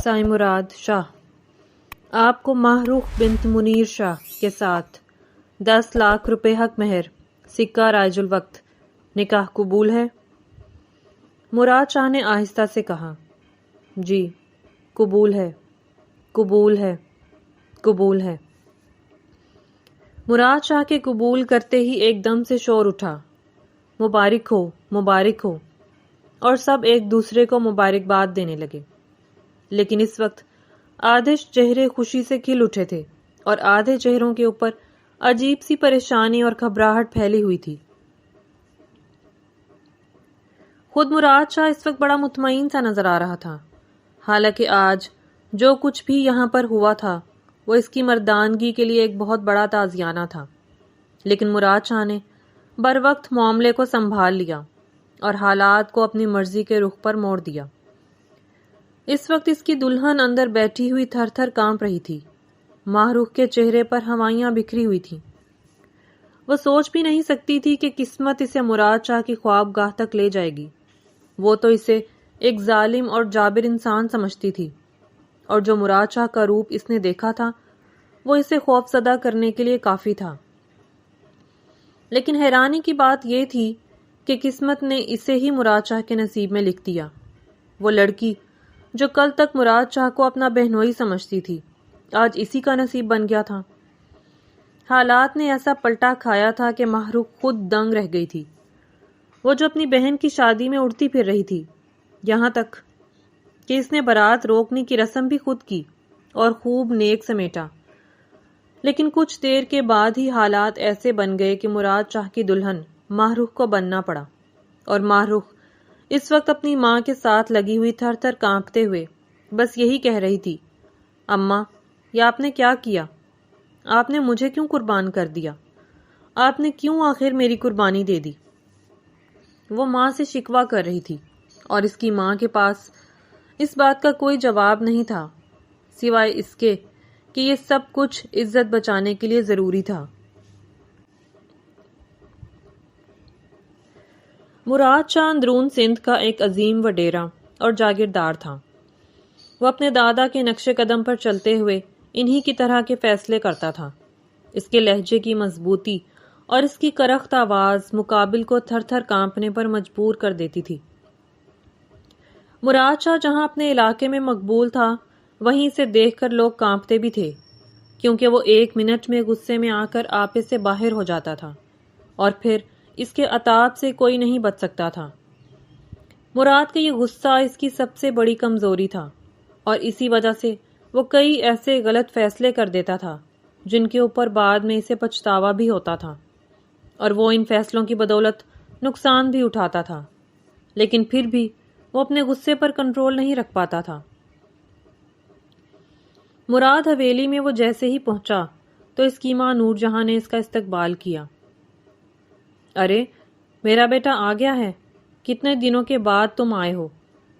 سائیں مراد شاہ، آپ کو ماہروخ بنت منیر شاہ کے ساتھ 10 لاکھ روپے حق مہر، سکہ رائج الوقت، نکاح قبول ہے؟ مراد شاہ نے آہستہ سے کہا، جی قبول ہے، قبول ہے، قبول ہے۔ مراد شاہ کے قبول کرتے ہی ایک دم سے شور اٹھا، مبارک ہو، مبارک ہو، اور سب ایک دوسرے کو مبارکباد دینے لگے۔ لیکن اس وقت آدھے چہرے خوشی سے کھل اٹھے تھے اور آدھے چہروں کے اوپر عجیب سی پریشانی اور گھبراہٹ پھیلی ہوئی تھی۔ خود مراد شاہ اس وقت بڑا مطمئن سا نظر آ رہا تھا، حالانکہ آج جو کچھ بھی یہاں پر ہوا تھا وہ اس کی مردانگی کے لیے ایک بہت بڑا تازیانہ تھا۔ لیکن مراد شاہ نے بروقت معاملے کو سنبھال لیا اور حالات کو اپنی مرضی کے رخ پر موڑ دیا۔ اس وقت اس کی دلہن اندر بیٹھی ہوئی تھر تھر کانپ رہی تھی، ماہروخ کے چہرے پر ہوائیاں بکھری ہوئی تھیں۔ وہ سوچ بھی نہیں سکتی تھی کہ قسمت اسے مراد شاہ کی خوابگاہ تک لے جائے گی۔ وہ تو اسے ایک ظالم اور جابر انسان سمجھتی تھی، اور جو مراد شاہ کا روپ اس نے دیکھا تھا وہ اسے خوف زدہ کرنے کے لیے کافی تھا۔ لیکن حیرانی کی بات یہ تھی کہ قسمت نے اسے ہی مراد شاہ کے نصیب میں لکھ دیا۔ وہ لڑکی جو کل تک مراد شاہ کو اپنا بہنوئی سمجھتی تھی، آج اسی کا نصیب بن گیا تھا۔ حالات نے ایسا پلٹا کھایا تھا کہ ماہروخ خود دنگ رہ گئی تھی۔ وہ جو اپنی بہن کی شادی میں اڑتی پھر رہی تھی، یہاں تک کہ اس نے بارات روکنے کی رسم بھی خود کی اور خوب نیک سمیٹا۔ لیکن کچھ دیر کے بعد ہی حالات ایسے بن گئے کہ مراد شاہ کی دلہن ماہروخ کو بننا پڑا، اور ماہروخ اس وقت اپنی ماں کے ساتھ لگی ہوئی تھر تھر کانپتے ہوئے بس یہی کہہ رہی تھی، اماں یہ آپ نے کیا کیا؟ آپ نے مجھے کیوں قربان کر دیا؟ آپ نے کیوں آخر میری قربانی دے دی؟ وہ ماں سے شکوہ کر رہی تھی، اور اس کی ماں کے پاس اس بات کا کوئی جواب نہیں تھا سوائے اس کے کہ یہ سب کچھ عزت بچانے کے لیے ضروری تھا۔ مراد شاہ اندرون سندھ کا ایک عظیم وڈیرا اور جاگیردار تھا۔ وہ اپنے دادا کے نقش قدم پر چلتے ہوئے انہی کی طرح کے فیصلے کرتا تھا۔ اس کے لہجے کی مضبوطی اور اس کی کرخت آواز مقابل کو تھر تھر کانپنے پر مجبور کر دیتی تھی۔ مراد شاہ جہاں اپنے علاقے میں مقبول تھا، وہیں اسے دیکھ کر لوگ کانپتے بھی تھے، کیونکہ وہ 1 منٹ میں غصے میں آ کر آپے سے باہر ہو جاتا تھا، اور پھر اس کے عتاب سے کوئی نہیں بچ سکتا تھا۔ مراد کا یہ غصہ اس کی سب سے بڑی کمزوری تھا، اور اسی وجہ سے وہ کئی ایسے غلط فیصلے کر دیتا تھا جن کے اوپر بعد میں اسے پچھتاوا بھی ہوتا تھا، اور وہ ان فیصلوں کی بدولت نقصان بھی اٹھاتا تھا، لیکن پھر بھی وہ اپنے غصے پر کنٹرول نہیں رکھ پاتا تھا۔ مراد حویلی میں وہ جیسے ہی پہنچا تو اس کی ماں نور جہاں نے اس کا استقبال کیا۔ ارے میرا بیٹا آ گیا ہے، کتنے دنوں کے بعد تم آئے ہو،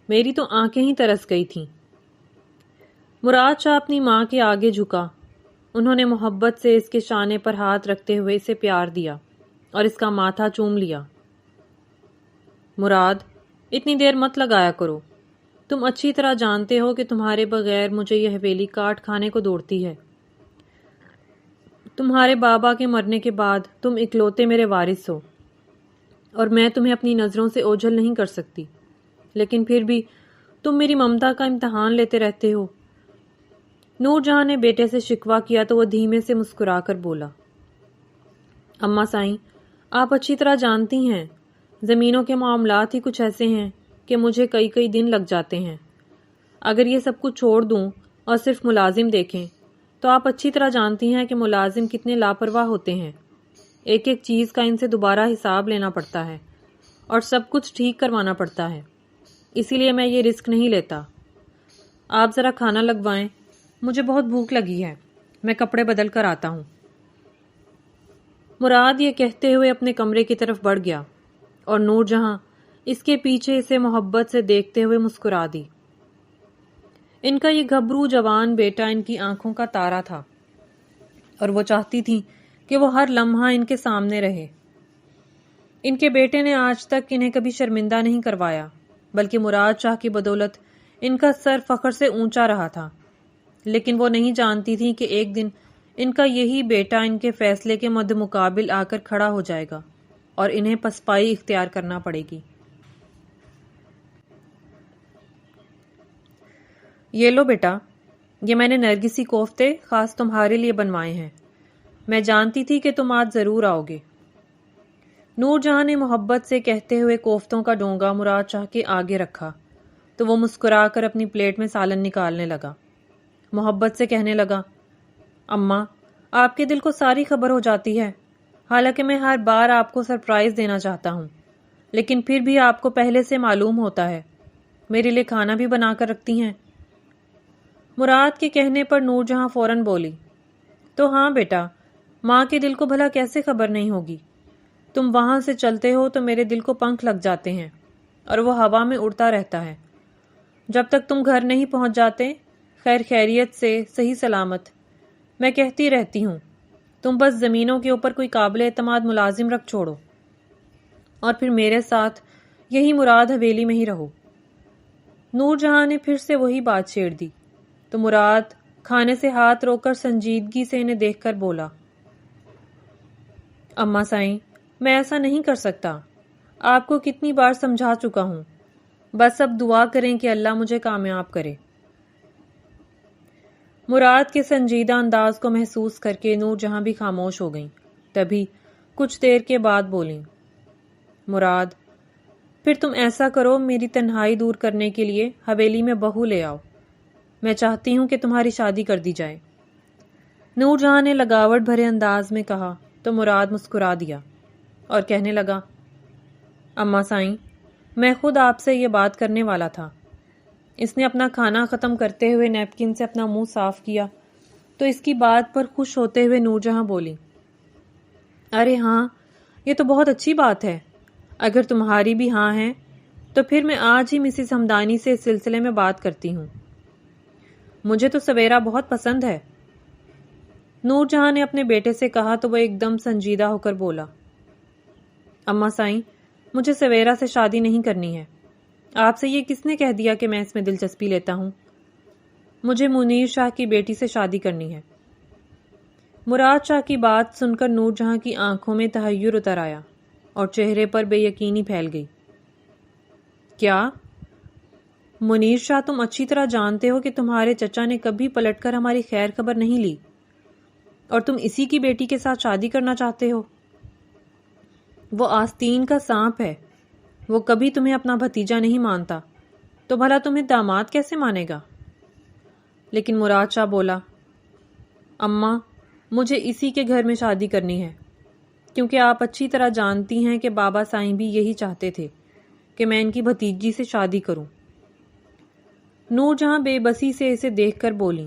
میری تو آنکھیں ہی ترس گئی تھیں۔ مراد شاہ اپنی ماں کے آگے جھکا، انہوں نے محبت سے اس کے شانے پر ہاتھ رکھتے ہوئے اسے پیار دیا اور اس کا ماتھا چوم لیا۔ مراد اتنی دیر مت لگایا کرو، تم اچھی طرح جانتے ہو کہ تمہارے بغیر مجھے یہ حویلی کاٹ کھانے کو دوڑتی ہے۔ تمہارے بابا کے مرنے کے بعد تم اکلوتے میرے وارث ہو، اور میں تمہیں اپنی نظروں سے اوجھل نہیں کر سکتی، لیکن پھر بھی تم میری ممتا کا امتحان لیتے رہتے ہو۔ نور جہاں نے بیٹے سے شکوہ کیا تو وہ دھیمے سے مسکرا کر بولا، اماں سائیں آپ اچھی طرح جانتی ہیں، زمینوں کے معاملات ہی کچھ ایسے ہیں کہ مجھے کئی دن لگ جاتے ہیں۔ اگر یہ سب کچھ چھوڑ دوں اور صرف ملازم دیکھیں تو آپ اچھی طرح جانتی ہیں کہ ملازم کتنے لاپرواہ ہوتے ہیں، ایک ایک چیز کا ان سے دوبارہ حساب لینا پڑتا ہے اور سب کچھ ٹھیک کروانا پڑتا ہے، اسی لیے میں یہ رسک نہیں لیتا۔ آپ ذرا کھانا لگوائیں، مجھے بہت بھوک لگی ہے، میں کپڑے بدل کر آتا ہوں۔ مراد یہ کہتے ہوئے اپنے کمرے کی طرف بڑھ گیا، اور نور جہاں اس کے پیچھے اسے محبت سے دیکھتے ہوئے مسکرا دی۔ ان کا یہ گھبرو جوان بیٹا ان کی آنکھوں کا تارا تھا، اور وہ چاہتی تھی کہ وہ ہر لمحہ ان کے سامنے رہے۔ ان کے بیٹے نے آج تک انہیں کبھی شرمندہ نہیں کروایا، بلکہ مراد شاہ کی بدولت ان کا سر فخر سے اونچا رہا تھا، لیکن وہ نہیں جانتی تھی کہ ایک دن ان کا یہی بیٹا ان کے فیصلے کے مد مقابل آ کر کھڑا ہو جائے گا اور انہیں پسپائی اختیار کرنا پڑے گی۔ یہ لو بیٹا، یہ میں نے نرگسی کوفتے خاص تمہارے لیے بنوائے ہیں، میں جانتی تھی کہ تم آج ضرور آؤ گے۔ نور جہاں نے محبت سے کہتے ہوئے کوفتوں کا ڈونگا مراد شاہ کے آگے رکھا تو وہ مسکرا کر اپنی پلیٹ میں سالن نکالنے لگا۔ محبت سے کہنے لگا، اماں، آپ کے دل کو ساری خبر ہو جاتی ہے، حالانکہ میں ہر بار آپ کو سرپرائز دینا چاہتا ہوں، لیکن پھر بھی آپ کو پہلے سے معلوم ہوتا ہے۔ میرے لیے کھانا بھی بنا کر رکھتی ہیں؟ مراد کے کہنے پر نور جہاں فوراً بولی، تو ہاں بیٹا، ماں کے دل کو بھلا کیسے خبر نہیں ہوگی؟ تم وہاں سے چلتے ہو تو میرے دل کو پنکھ لگ جاتے ہیں اور وہ ہوا میں اڑتا رہتا ہے۔ جب تک تم گھر نہیں پہنچ جاتے خیر خیریت سے صحیح سلامت، میں کہتی رہتی ہوں تم بس زمینوں کے اوپر کوئی قابل اعتماد ملازم رکھ چھوڑو اور پھر میرے ساتھ یہی مراد حویلی میں ہی رہو۔ نور جہاں نے پھر سے وہی بات چھیڑ دی تو مراد کھانے سے ہاتھ روک کر سنجیدگی سے انہیں دیکھ کر بولا، اماں سائیں، میں ایسا نہیں کر سکتا، آپ کو کتنی بار سمجھا چکا ہوں، بس اب دعا کریں کہ اللہ مجھے کامیاب کرے۔ مراد کے سنجیدہ انداز کو محسوس کر کے نور جہاں بھی خاموش ہو گئیں، تبھی کچھ دیر کے بعد بولیں، مراد، پھر تم ایسا کرو، میری تنہائی دور کرنے کے لیے حویلی میں بہو لے آؤ، میں چاہتی ہوں کہ تمہاری شادی کر دی جائے۔ نور جہاں نے لگاوٹ بھرے انداز میں کہا تو مراد مسکرا دیا اور کہنے لگا، اماں سائیں، میں خود آپ سے یہ بات کرنے والا تھا۔ اس نے اپنا کھانا ختم کرتے ہوئے نیپکن سے اپنا منہ صاف کیا تو اس کی بات پر خوش ہوتے ہوئے نور جہاں بولی، ارے ہاں، یہ تو بہت اچھی بات ہے، اگر تمہاری بھی ہاں ہے تو پھر میں آج ہی مسز ہمدانی سے اس سلسلے میں بات کرتی ہوں۔ مجھے تو سویرا بہت پسند ہے۔ نور جہاں نے اپنے بیٹے سے کہا تو وہ ایک دم سنجیدہ ہو کر بولا، اماں سائیں، مجھے سویرا سے شادی نہیں کرنی ہے۔ آپ سے یہ کس نے کہہ دیا کہ میں اس میں دلچسپی لیتا ہوں؟ مجھے منیر شاہ کی بیٹی سے شادی کرنی ہے۔ مراد شاہ کی بات سن کر نور جہاں کی آنکھوں میں تحیر اتر آیا اور چہرے پر بے یقینی پھیل گئی۔ کیا؟ منیر شاہ، تم اچھی طرح جانتے ہو کہ تمہارے چچا نے کبھی پلٹ کر ہماری خیر خبر نہیں لی اور تم اسی کی بیٹی کے ساتھ شادی کرنا چاہتے ہو؟ وہ آستین کا سانپ ہے، وہ کبھی تمہیں اپنا بھتیجا نہیں مانتا، تو بھلا تمہیں داماد کیسے مانے گا؟ لیکن مراد شاہ بولا، اماں، مجھے اسی کے گھر میں شادی کرنی ہے، کیونکہ آپ اچھی طرح جانتی ہیں کہ بابا سائیں بھی یہی چاہتے تھے کہ میں ان کی بھتیجی سے شادی کروں۔ نور جہاں بے بسی سے اسے دیکھ کر بولی،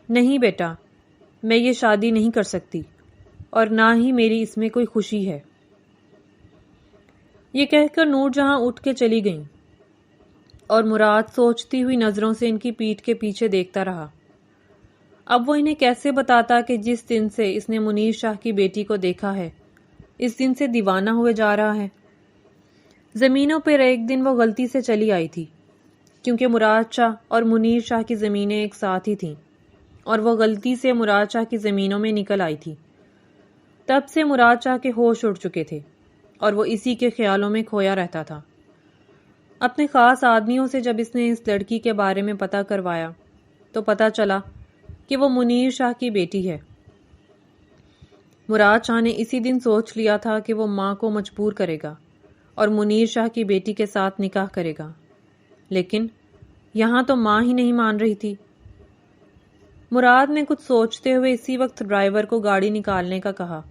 نہیں بیٹا، میں یہ شادی نہیں کر سکتی اور نہ ہی میری اس میں کوئی خوشی ہے۔ یہ کہہ کر نور جہاں اٹھ کے چلی گئیں اور مراد سوچتی ہوئی نظروں سے ان کی پیٹھ کے پیچھے دیکھتا رہا۔ اب وہ انہیں کیسے بتاتا کہ جس دن سے اس نے منیر شاہ کی بیٹی کو دیکھا ہے اس دن سے دیوانہ ہوئے جا رہا ہے۔ زمینوں پر ایک دن وہ غلطی سے چلی آئی تھی، کیونکہ مراد شاہ اور منیر شاہ کی زمینیں ایک ساتھ ہی تھیں، اور وہ غلطی سے مراد شاہ کی زمینوں میں نکل آئی تھی۔ تب سے مراد شاہ کے ہوش اڑ چکے تھے اور وہ اسی کے خیالوں میں کھویا رہتا تھا۔ اپنے خاص آدمیوں سے جب اس نے اس لڑکی کے بارے میں پتہ کروایا تو پتہ چلا کہ وہ منیر شاہ کی بیٹی ہے۔ مراد شاہ نے اسی دن سوچ لیا تھا کہ وہ ماں کو مجبور کرے گا اور منیر شاہ کی بیٹی کے ساتھ نکاح کرے گا، لیکن یہاں تو ماں ہی نہیں مان رہی تھی۔ مراد نے کچھ سوچتے ہوئے اسی وقت ڈرائیور کو گاڑی نکالنے کا کہا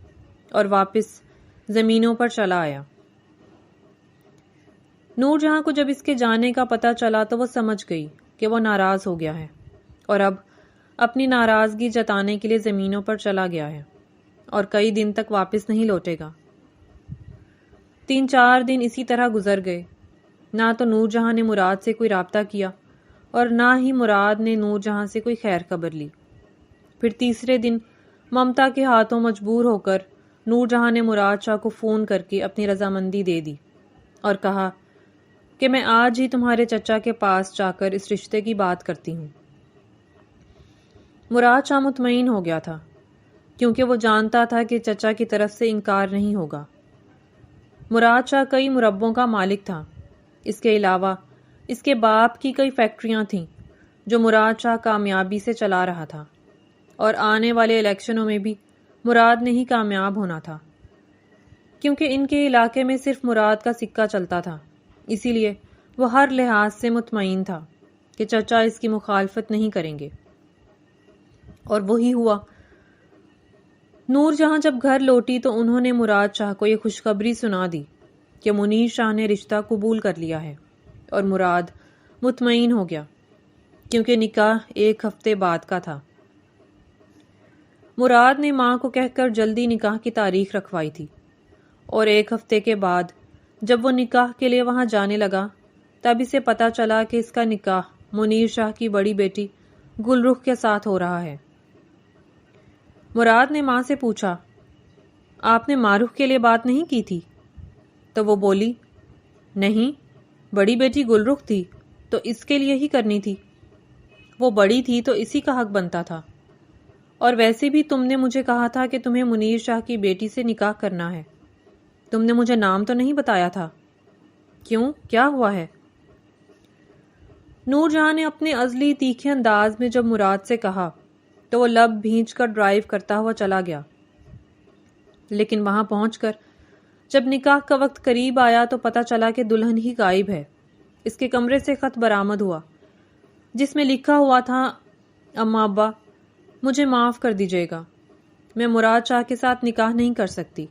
اور واپس زمینوں پر چلا آیا۔ نور جہاں کو جب اس کے جانے کا پتہ چلا تو وہ سمجھ گئی کہ وہ ناراض ہو گیا ہے اور اب اپنی ناراضگی جتانے کے لیے زمینوں پر چلا گیا ہے اور کئی دن تک واپس نہیں لوٹے گا۔ 3-4 دن اسی طرح گزر گئے، نہ تو نور جہاں نے مراد سے کوئی رابطہ کیا اور نہ ہی مراد نے نور جہاں سے کوئی خیر خبر لی۔ پھر تیسرے دن ممتا کے ہاتھوں مجبور ہو کر نور جہاں نے مراد شاہ کو فون کر کے اپنی رضامندی دے دی اور کہا کہ میں آج ہی تمہارے چچا کے پاس جا کر اس رشتے کی بات کرتی ہوں۔ مراد شاہ مطمئن ہو گیا تھا کیونکہ وہ جانتا تھا کہ چچا کی طرف سے انکار نہیں ہوگا۔ مراد شاہ کئی مربوں کا مالک تھا۔ اس کے علاوہ اس کے باپ کی کئی فیکٹریاں تھیں جو مراد شاہ کامیابی سے چلا رہا تھا، اور آنے والے الیکشنوں میں بھی مراد نے ہی کامیاب ہونا تھا، کیونکہ ان کے علاقے میں صرف مراد کا سکہ چلتا تھا۔ اسی لیے وہ ہر لحاظ سے مطمئن تھا کہ چچا اس کی مخالفت نہیں کریں گے، اور وہی ہوا۔ نور جہاں جب گھر لوٹی تو انہوں نے مراد شاہ کو یہ خوشخبری سنا دی کہ منیر شاہ نے رشتہ قبول کر لیا ہے، اور مراد مطمئن ہو گیا کیونکہ نکاح 1 ہفتے بعد کا تھا۔ مراد نے ماں کو کہہ کر جلدی نکاح کی تاریخ رکھوائی تھی، اور 1 ہفتے کے بعد جب وہ نکاح کے لیے وہاں جانے لگا تب اسے پتا چلا کہ اس کا نکاح منیر شاہ کی بڑی بیٹی گل رخ کے ساتھ ہو رہا ہے۔ مراد نے ماں سے پوچھا، آپ نے معروف کے لیے بات نہیں کی تھی؟ تو وہ بولی، نہیں، بڑی بیٹی گل رخ تھی تو اس کے لیے ہی کرنی تھی، وہ بڑی تھی تو اسی کا حق بنتا تھا، اور ویسے بھی تم نے مجھے کہا تھا کہ تمہیں منیر شاہ کی بیٹی سے نکاح کرنا ہے، تم نے مجھے نام تو نہیں بتایا تھا، کیوں، کیا ہوا ہے؟ نور جہاں نے اپنے ازلی تیکھے انداز میں جب مراد سے کہا تو وہ لب بھینچ کر ڈرائیو کرتا ہوا چلا گیا، لیکن وہاں پہنچ کر جب نکاح کا وقت قریب آیا تو پتا چلا کہ دلہن ہی غائب ہے۔ اس کے کمرے سے خط برآمد ہوا جس میں لکھا ہوا تھا، اماں ابا مجھے معاف کر دیجیے گا، میں مراد شاہ کے ساتھ نکاح نہیں کر سکتی،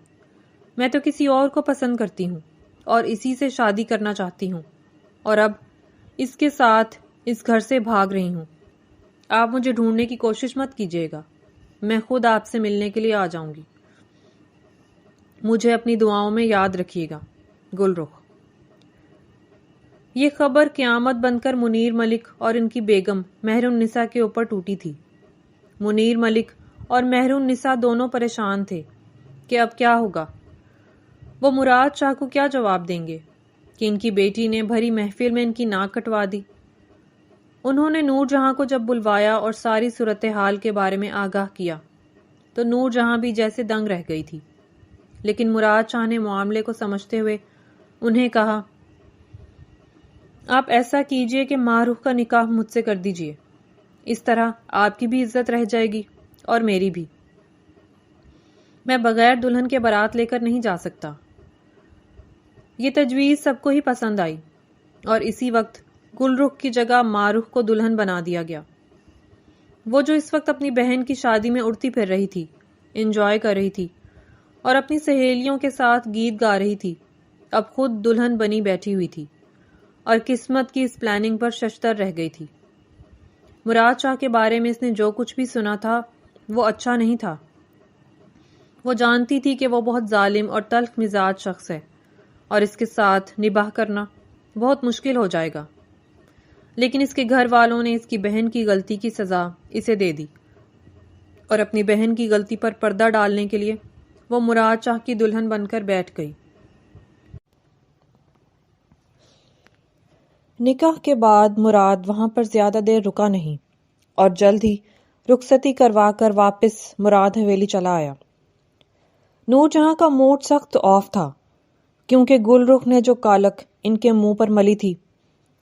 میں تو کسی اور کو پسند کرتی ہوں اور اسی سے شادی کرنا چاہتی ہوں، اور اب اس کے ساتھ اس گھر سے بھاگ رہی ہوں، آپ مجھے ڈھونڈنے کی کوشش مت کیجیے گا، میں خود آپ سے ملنے کے لیے آ جاؤں گی، مجھے اپنی دعاؤں میں یاد رکھیے گا، گل رخ۔ یہ خبر قیامت بن کر منیر ملک اور ان کی بیگم مہر النساء کے اوپر ٹوٹی تھی۔ منیر ملک اور مہر النساء دونوں پریشان تھے کہ اب کیا ہوگا، وہ مراد شاہ کو کیا جواب دیں گے کہ ان کی بیٹی نے بھری محفل میں ان کی ناک کٹوا دی۔ انہوں نے نور جہاں کو جب بلوایا اور ساری صورتحال کے بارے میں آگاہ کیا تو نور جہاں بھی جیسے دنگ رہ گئی تھی، لیکن مراد شاہ نے معاملے کو سمجھتے ہوئے انہیں کہا، آپ ایسا کیجئے کہ معروف کا نکاح مجھ سے کر دیجئے، اس طرح آپ کی بھی عزت رہ جائے گی اور میری بھی، میں بغیر دلہن کے بارات لے کر نہیں جا سکتا۔ یہ تجویز سب کو ہی پسند آئی اور اسی وقت گل رخ کی جگہ معروف کو دلہن بنا دیا گیا۔ وہ جو اس وقت اپنی بہن کی شادی میں اڑتی پھر رہی تھی، انجوائے کر رہی تھی اور اپنی سہیلیوں کے ساتھ گیت گا رہی تھی، اب خود دلہن بنی بیٹھی ہوئی تھی اور قسمت کی اس پلاننگ پر ششتر رہ گئی تھی۔ مراد شاہ کے بارے میں اس نے جو کچھ بھی سنا تھا وہ اچھا نہیں تھا۔ وہ جانتی تھی کہ وہ بہت ظالم اور تلخ مزاج شخص ہے اور اس کے ساتھ نباہ کرنا بہت مشکل ہو جائے گا، لیکن اس کے گھر والوں نے اس کی بہن کی غلطی کی سزا اسے دے دی، اور اپنی بہن کی غلطی پر پردہ ڈالنے کے لیے وہ مراد شاہ کی دلہن بن کر بیٹھ گئی۔ نکاح کے بعد مراد وہاں پر زیادہ دیر رکا نہیں اور جلد ہی رخصتی کروا کر واپس مراد حویلی چلا آیا۔ نور جہاں کا موڈ سخت آف تھا کیونکہ گل رخ نے جو کالک ان کے منہ پر ملی تھی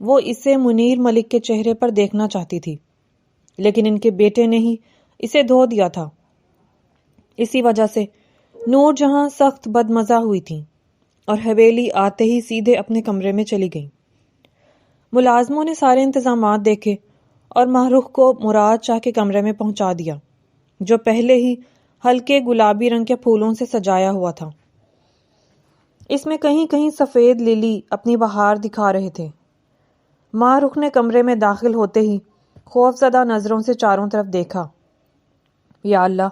وہ اسے منیر ملک کے چہرے پر دیکھنا چاہتی تھی، لیکن ان کے بیٹے نے ہی اسے دھو دیا تھا۔ اسی وجہ سے نور جہاں سخت بدمزہ ہوئی تھی اور حویلی آتے ہی سیدھے اپنے کمرے میں چلی گئیں۔ ملازموں نے سارے انتظامات دیکھے اور ماہروخ کو مراد شاہ کے کمرے میں پہنچا دیا جو پہلے ہی ہلکے گلابی رنگ کے پھولوں سے سجایا ہوا تھا۔ اس میں کہیں کہیں سفید للی اپنی بہار دکھا رہے تھے۔ ماہروخ نے کمرے میں داخل ہوتے ہی خوف زدہ نظروں سے چاروں طرف دیکھا۔ یا اللہ،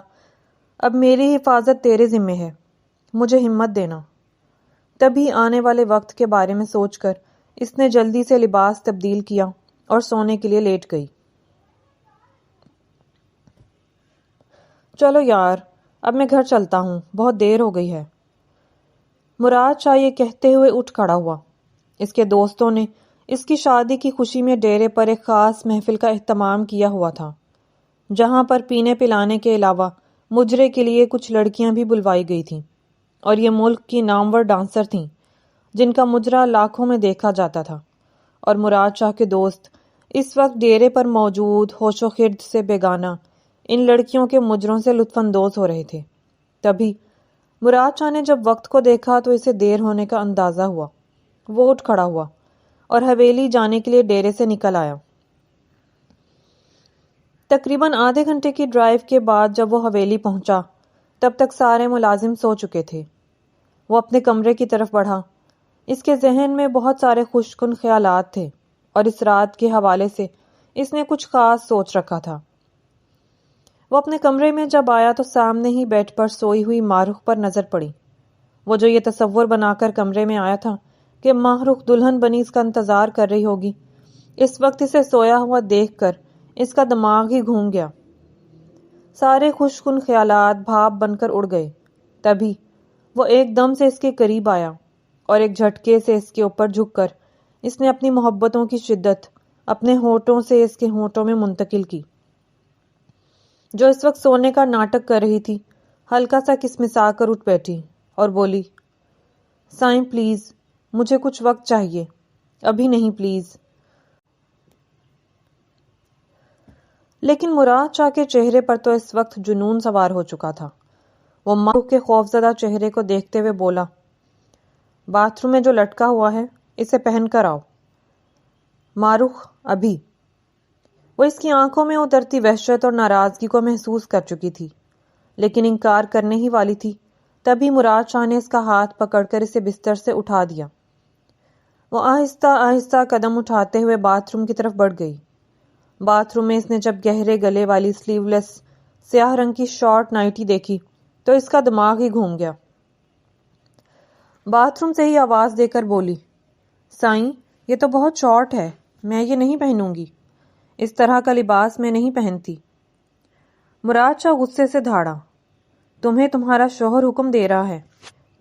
اب میری حفاظت تیرے ذمے ہے، مجھے ہمت دینا۔ تبھی آنے والے وقت کے بارے میں سوچ کر اس نے جلدی سے لباس تبدیل کیا اور سونے کے لیے لیٹ گئی۔ چلو یار، اب میں گھر چلتا ہوں، بہت دیر ہو گئی ہے۔ مراد شاہ یہ کہتے ہوئے اٹھ کھڑا ہوا اس کے دوستوں نے اس کی شادی کی خوشی میں ڈیرے پر ایک خاص محفل کا اہتمام کیا ہوا تھا، جہاں پر پینے پلانے کے علاوہ مجرے کے لیے کچھ لڑکیاں بھی بلوائی گئی تھیں، اور یہ ملک کی نامور ڈانسر تھیں جن کا مجرا لاکھوں میں دیکھا جاتا تھا۔ اور مراد شاہ کے دوست اس وقت ڈیرے پر موجود ہوش و خرد سے بیگانہ ان لڑکیوں کے مجروں سے لطف اندوز ہو رہے تھے۔ تبھی مراد شاہ نے جب وقت کو دیکھا تو اسے دیر ہونے کا اندازہ ہوا۔ وہ اٹھ کھڑا ہوا اور حویلی جانے کے لیے ڈیرے سے نکل آیا۔ تقریباً آدھے گھنٹے کی ڈرائیو کے بعد جب وہ حویلی پہنچا تب تک سارے ملازم سو چکے تھے۔ وہ اپنے کمرے کی طرف بڑھا۔ اس کے ذہن میں بہت سارے خوشکن خیالات تھے اور اس رات کے حوالے سے اس نے کچھ خاص سوچ رکھا تھا۔ وہ اپنے کمرے میں جب آیا تو سامنے ہی بیڈ پر سوئی ہوئی ماہ پر نظر پڑی۔ وہ جو یہ تصور بنا کر کمرے میں آیا تھا کہ ماہ دلہن بنی اس کا انتظار کر رہی ہوگی، اس وقت اسے سویا ہوا دیکھ کر اس کا دماغ ہی گھوم گیا۔ سارے خوشکن خیالات بھاپ بن کر اڑ گئے۔ تبھی وہ ایک دم سے اس کے قریب آیا اور ایک جھٹکے سے اس کے اوپر جھک کر اس نے اپنی محبتوں کی شدت اپنے ہونٹوں سے اس کے ہونٹوں میں منتقل کی۔ جو اس وقت سونے کا ناٹک کر رہی تھی ہلکا سا کسمسا کر اٹھ بیٹھی اور بولی، سائیں پلیز، مجھے کچھ وقت چاہیے، ابھی نہیں پلیز۔ لیکن مراد شاہ کے چہرے پر تو اس وقت جنون سوار ہو چکا تھا۔ وہ ماہ کے خوفزدہ چہرے کو دیکھتے ہوئے بولا، باتھ روم میں جو لٹکا ہوا ہے اسے پہن کر آؤ۔ ماروخ ابھی۔ وہ اس کی آنکھوں میں اترتی وحشت اور ناراضگی کو محسوس کر چکی تھی، لیکن انکار کرنے ہی والی تھی۔ تبھی مراد شاہ نے اس کا ہاتھ پکڑ کر اسے بستر سے اٹھا دیا۔ وہ آہستہ آہستہ قدم اٹھاتے ہوئے باتھ روم کی طرف بڑھ گئی۔ باتھ روم میں اس نے جب گہرے گلے والی سلیو لیس سیاہ رنگ کی شارٹ نائٹی دیکھی تو اس کا دماغ ہی گھوم گیا۔ باتھ روم سے ہی آواز دے کر بولی، سائیں یہ تو بہت شارٹ ہے، میں یہ نہیں پہنوں گی، اس طرح کا لباس میں نہیں پہنتی۔ مراد شاہ غصے سے دھاڑا، تمہیں تمہارا شوہر حکم دے رہا ہے،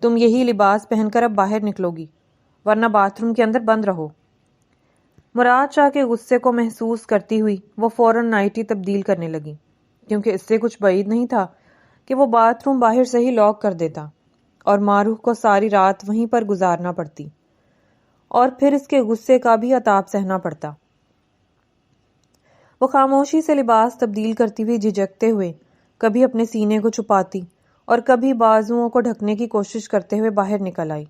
تم یہی لباس پہن کر اب باہر نکلو گی، ورنہ باتھ روم کے اندر بند رہو۔ مراد شاہ کے غصے کو محسوس کرتی ہوئی وہ فوراً نائٹی تبدیل کرنے لگی، کیونکہ اس سے کچھ بعید نہیں تھا کہ وہ باتھ روم باہر سے ہی لاک کر دیتا اور معروف کو ساری رات وہیں پر گزارنا پڑتی اور پھر اس کے غصے کا بھی عتاب سہنا پڑتا۔ وہ خاموشی سے لباس تبدیل کرتی ہوئی جھجکتے ہوئے کبھی اپنے سینے کو چھپاتی اور کبھی بازوؤں کو ڈھکنے کی کوشش کرتے ہوئے باہر نکل آئی۔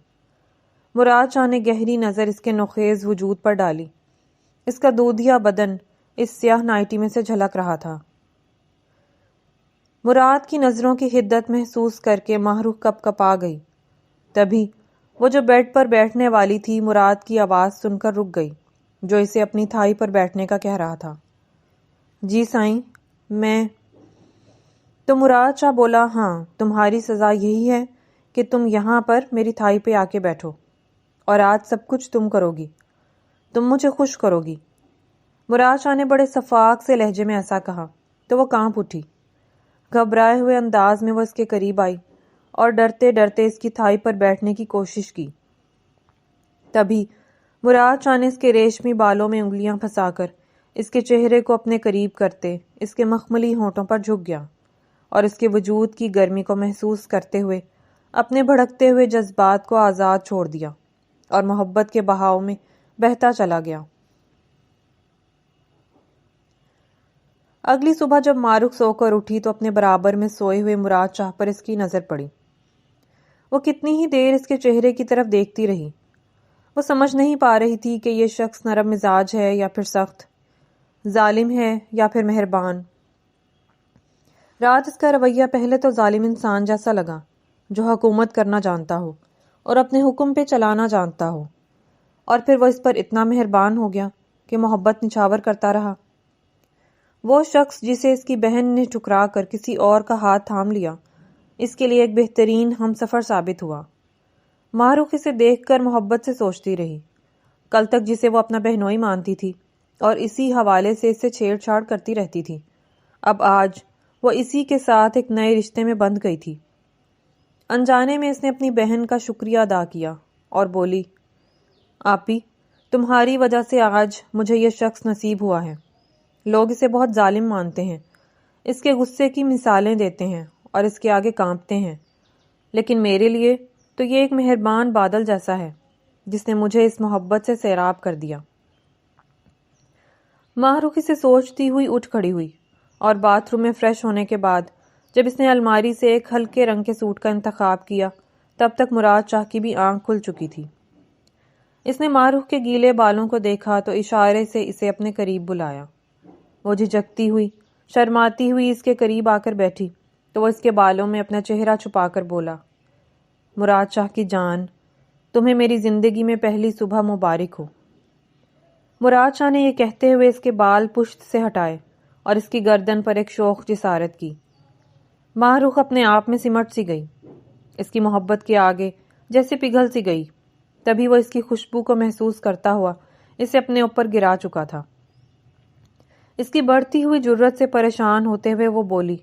مراد شاہ نے گہری نظر اس کے نوخیز وجود پر ڈالی۔ اس کا دودھیا بدن اس سیاہ نائٹی میں سے جھلک رہا تھا۔ مراد کی نظروں کی حدت محسوس کر کے ماہروخ کپ کپا گئی۔ تبھی وہ جو بیڈ پر بیٹھنے والی تھی مراد کی آواز سن کر رک گئی، جو اسے اپنی تھائی پر بیٹھنے کا کہہ رہا تھا۔ جی سائیں، میں… تو مراد شاہ بولا، ہاں تمہاری سزا یہی ہے کہ تم یہاں پر میری تھائی پہ آ کے بیٹھو، اور آج سب کچھ تم کرو گی، تم مجھے خوش کرو گی۔ مراد شاہ نے بڑے صفاق سے لہجے میں ایسا کہا تو وہ کانپ اٹھی۔ گھبرائے ہوئے انداز میں وہ اس کے قریب آئی اور ڈرتے ڈرتے اس کی تھائی پر بیٹھنے کی کوشش کی۔ تبھی مراد شاہ نے اس کے ریشمی بالوں میں انگلیاں پھنسا کر اس کے چہرے کو اپنے قریب کرتے اس کے مخملی ہونٹوں پر جھک گیا اور اس کے وجود کی گرمی کو محسوس کرتے ہوئے اپنے بھڑکتے ہوئے جذبات کو آزاد چھوڑ دیا اور محبت کے بہاؤ میں بہتا چلا گیا۔ اگلی صبح جب ماروخ سو کر اٹھی تو اپنے برابر میں سوئے ہوئے مراد شاہ پر اس کی نظر پڑی۔ وہ کتنی ہی دیر اس کے چہرے کی طرف دیکھتی رہی۔ وہ سمجھ نہیں پا رہی تھی کہ یہ شخص نرم مزاج ہے یا پھر سخت، ظالم ہے یا پھر مہربان۔ رات اس کا رویہ پہلے تو ظالم انسان جیسا لگا جو حکومت کرنا جانتا ہو اور اپنے حکم پہ چلانا جانتا ہو، اور پھر وہ اس پر اتنا مہربان ہو گیا کہ محبت نچھاور کرتا رہا۔ وہ شخص جسے اس کی بہن نے ٹھکرا کر کسی اور کا ہاتھ تھام لیا، اس کے لیے ایک بہترین ہم سفر ثابت ہوا۔ ماہروخ اسے دیکھ کر محبت سے سوچتی رہی۔ کل تک جسے وہ اپنا بہنوئی مانتی تھی اور اسی حوالے سے اس سے چھیڑ چھاڑ کرتی رہتی تھی، اب آج وہ اسی کے ساتھ ایک نئے رشتے میں بندھ گئی تھی۔ انجانے میں اس نے اپنی بہن کا شکریہ ادا کیا اور بولی، آپی، تمہاری وجہ سے آج مجھے یہ شخص نصیب ہوا ہے۔ لوگ اسے بہت ظالم مانتے ہیں، اس کے غصے کی مثالیں دیتے ہیں اور اس کے آگے کانپتے ہیں، لیکن میرے لیے تو یہ ایک مہربان بادل جیسا ہے جس نے مجھے اس محبت سے سیراب کر دیا۔ ماہ رخ اسے سوچتی ہوئی اٹھ کھڑی ہوئی اور باتھ روم میں فریش ہونے کے بعد جب اس نے الماری سے ایک ہلکے رنگ کے سوٹ کا انتخاب کیا تب تک مراد شاہ کی بھی آنکھ کھل چکی تھی۔ اس نے ماہ رخ کے گیلے بالوں کو دیکھا تو اشارے سے اسے اپنے قریب بلایا۔ وہ جھجکتی ہوئی، شرماتی ہوئی اس کے قریب آ کر بیٹھی تو وہ اس کے بالوں میں اپنا چہرہ چھپا کر بولا، مراد شاہ کی جان، تمہیں میری زندگی میں پہلی صبح مبارک ہو۔ مراد شاہ نے یہ کہتے ہوئے اس کے بال پشت سے ہٹائے اور اس کی گردن پر ایک شوخ جسارت کی۔ ماہ رخ اپنے آپ میں سمٹ سی گئی، اس کی محبت کے آگے جیسے پگھل سی گئی۔ تبھی وہ اس کی خوشبو کو محسوس کرتا ہوا اسے اپنے اوپر گرا چکا تھا۔ اس کی بڑھتی ہوئی جرت سے پریشان ہوتے ہوئے وہ بولی،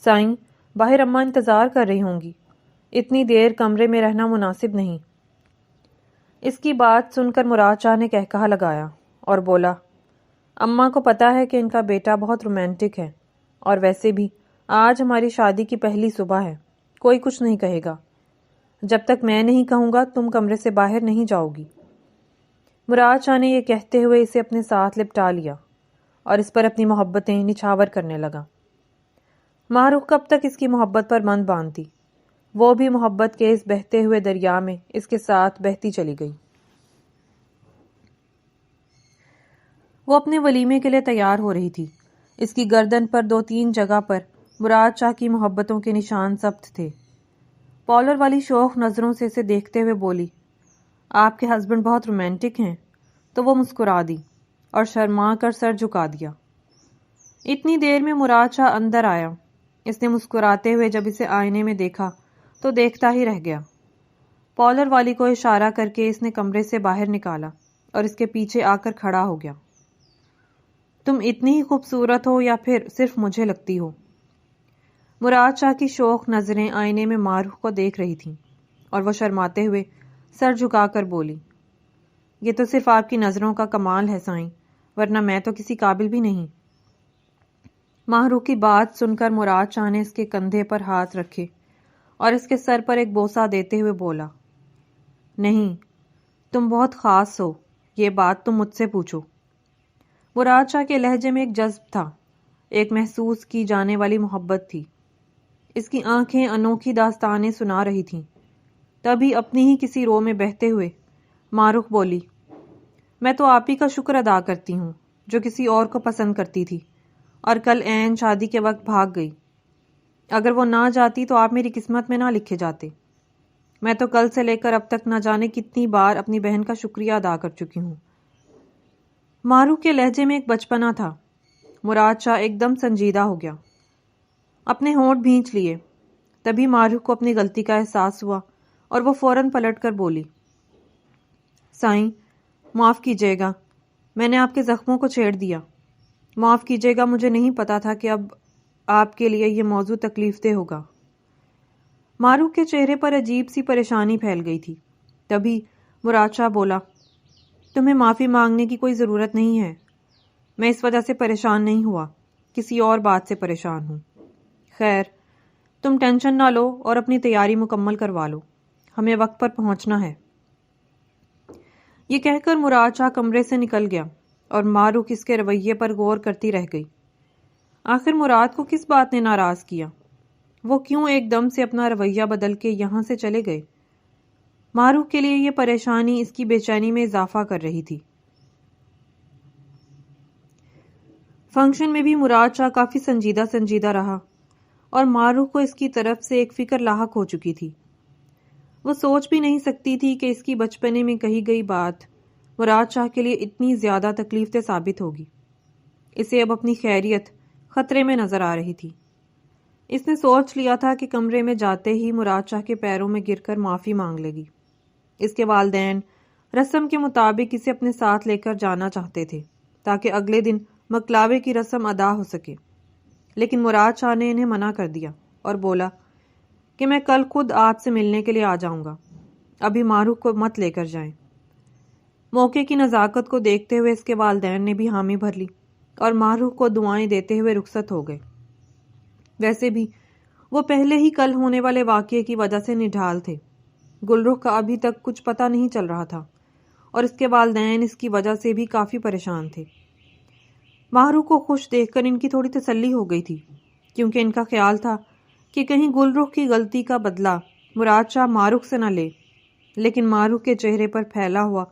سائیں، باہر اماں انتظار کر رہی ہوں گی، اتنی دیر کمرے میں رہنا مناسب نہیں۔ اس کی بات سن کر مراد شاہ نے کہکہا لگایا اور بولا، اماں کو پتا ہے کہ ان کا بیٹا بہت رومانٹک ہے، اور ویسے بھی آج ہماری شادی کی پہلی صبح ہے، کوئی کچھ نہیں کہے گا۔ جب تک میں نہیں کہوں گا تم کمرے سے باہر نہیں جاؤ گی۔ مراد شاہ نے یہ کہتے ہوئے اسے اپنے ساتھ لپٹا لیا اور اس پر اپنی محبتیں نچھاور کرنے لگا۔ ماہ رخ کب تک اس کی محبت پر بند باندھتی، وہ بھی محبت کے اس بہتے ہوئے دریا میں اس کے ساتھ بہتی چلی گئی۔ وہ اپنے ولیمے کے لیے تیار ہو رہی تھی۔ اس کی گردن پر 2-3 جگہ پر مراد شاہ کی محبتوں کے نشان ثبت تھے۔ پالر والی شوخ نظروں سے اسے دیکھتے ہوئے بولی، آپ کے ہسبینڈ بہت رومانٹک ہیں؟ تو وہ مسکرا دی اور شرما کر سر جھکا دیا۔ اتنی دیر میں مراد شاہ اندر آیا۔ اس نے مسکراتے ہوئے جب اسے آئینے میں دیکھا تو دیکھتا ہی رہ گیا۔ پالر والی کو اشارہ کر کے اس نے کمرے سے باہر نکالا اور اس کے پیچھے آ کر کھڑا ہو گیا۔ تم اتنی ہی خوبصورت ہو یا پھر صرف مجھے لگتی ہو؟ مراد شاہ کی شوخ نظریں آئینے میں ماہ رخ کو دیکھ رہی تھیں اور وہ شرماتے ہوئے سر جھکا کر بولی، یہ تو صرف آپ کی نظروں کا کمال ہے سائیں، ورنہ میں تو کسی قابل بھی نہیں۔ ماہ رخ کی بات سن کر مراد شاہ نے اس کے کندھے پر ہاتھ رکھے اور اس کے سر پر ایک بوسہ دیتے ہوئے بولا، نہیں، تم بہت خاص ہو، یہ بات تم مجھ سے پوچھو۔ مراد شاہ کے لہجے میں ایک جذب تھا، ایک محسوس کی جانے والی محبت تھی۔ اس کی آنکھیں انوکھی داستانیں سنا رہی تھیں۔ تبھی اپنی ہی کسی رو میں بہتے ہوئے ماہ رخ بولی، میں تو آپ ہی کا شکر ادا کرتی ہوں جو کسی اور کو پسند کرتی تھی اور کل عین شادی کے وقت بھاگ گئی۔ اگر وہ نہ جاتی تو آپ میری قسمت میں نہ لکھے جاتے۔ میں تو کل سے لے کر اب تک نہ جانے کتنی بار اپنی بہن کا شکریہ ادا کر چکی ہوں۔ ماہ رخ کے لہجے میں ایک بچپنا تھا۔ مراد شاہ ایک دم سنجیدہ ہو گیا، اپنے ہونٹ بھینچ لیے۔ تبھی ماہ رخ کو اپنی غلطی کا احساس ہوا اور وہ فوراً پلٹ کر بولی، سائیں، معاف کیجیے گا، میں نے آپ کے زخموں کو چھیڑ دیا۔ معاف کیجیے گا، مجھے نہیں پتا تھا کہ اب آپ کے لیے یہ موضوع تکلیف دہ ہوگا۔ ماہ رخ کے چہرے پر عجیب سی پریشانی پھیل گئی تھی۔ تبھی مراد شاہ بولا، تمہیں معافی مانگنے کی کوئی ضرورت نہیں ہے، میں اس وجہ سے پریشان نہیں ہوا، کسی اور بات سے پریشان ہوں۔ خیر، تم ٹینشن نہ لو اور اپنی تیاری مکمل کروا لو، ہمیں وقت پر پہنچنا ہے۔ یہ کہہ کر مراد شاہ کمرے سے نکل گیا اور ماہ رخ اس کے رویے پر غور کرتی رہ گئی۔ آخر مراد کو کس بات نے ناراض کیا؟ وہ کیوں ایک دم سے اپنا رویہ بدل کے یہاں سے چلے گئے؟ ماہ رخ کے لیے یہ پریشانی اس کی بے چینی میں اضافہ کر رہی تھی۔ فنکشن میں بھی مراد شاہ کافی سنجیدہ رہا اور ماہ رخ کو اس کی طرف سے ایک فکر لاحق ہو چکی تھی۔ وہ سوچ بھی نہیں سکتی تھی کہ اس کی بچپنے میں کہی گئی بات مراد شاہ کے لیے اتنی زیادہ تکلیف دہ ثابت ہوگی۔ اسے اب اپنی خیریت خطرے میں نظر آ رہی تھی۔ اس نے سوچ لیا تھا کہ کمرے میں جاتے ہی مراد شاہ کے پیروں میں گر کر معافی مانگ لے گی۔ اس کے والدین رسم کے مطابق اسے اپنے ساتھ لے کر جانا چاہتے تھے تاکہ اگلے دن مکلاوے کی رسم ادا ہو سکے، لیکن مراد شاہ نے انہیں منع کر دیا اور بولا کہ میں کل خود آپ سے ملنے کے لیے آ جاؤں گا، ابھی ماہ رخ کو مت لے کر جائیں۔ موقع کی نزاکت کو دیکھتے ہوئے اس کے والدین نے بھی حامی بھر لی اور ماہ رخ کو دعائیں دیتے ہوئے رخصت ہو گئے۔ ویسے بھی وہ پہلے ہی کل ہونے والے واقعے کی وجہ سے نڈھال تھے۔ گل رخ کا ابھی تک کچھ پتہ نہیں چل رہا تھا اور اس کے والدین اس کی وجہ سے بھی کافی پریشان تھے۔ ماہ رخ کو خوش دیکھ کر ان کی تھوڑی تسلی ہو گئی تھی، کیونکہ ان کا خیال تھا کہ کہیں گل رخ کی غلطی کا بدلہ مراد شاہ ماہ رخ سے نہ لے، لیکن ماہ رخ کے چہرے پر پھیلا ہوا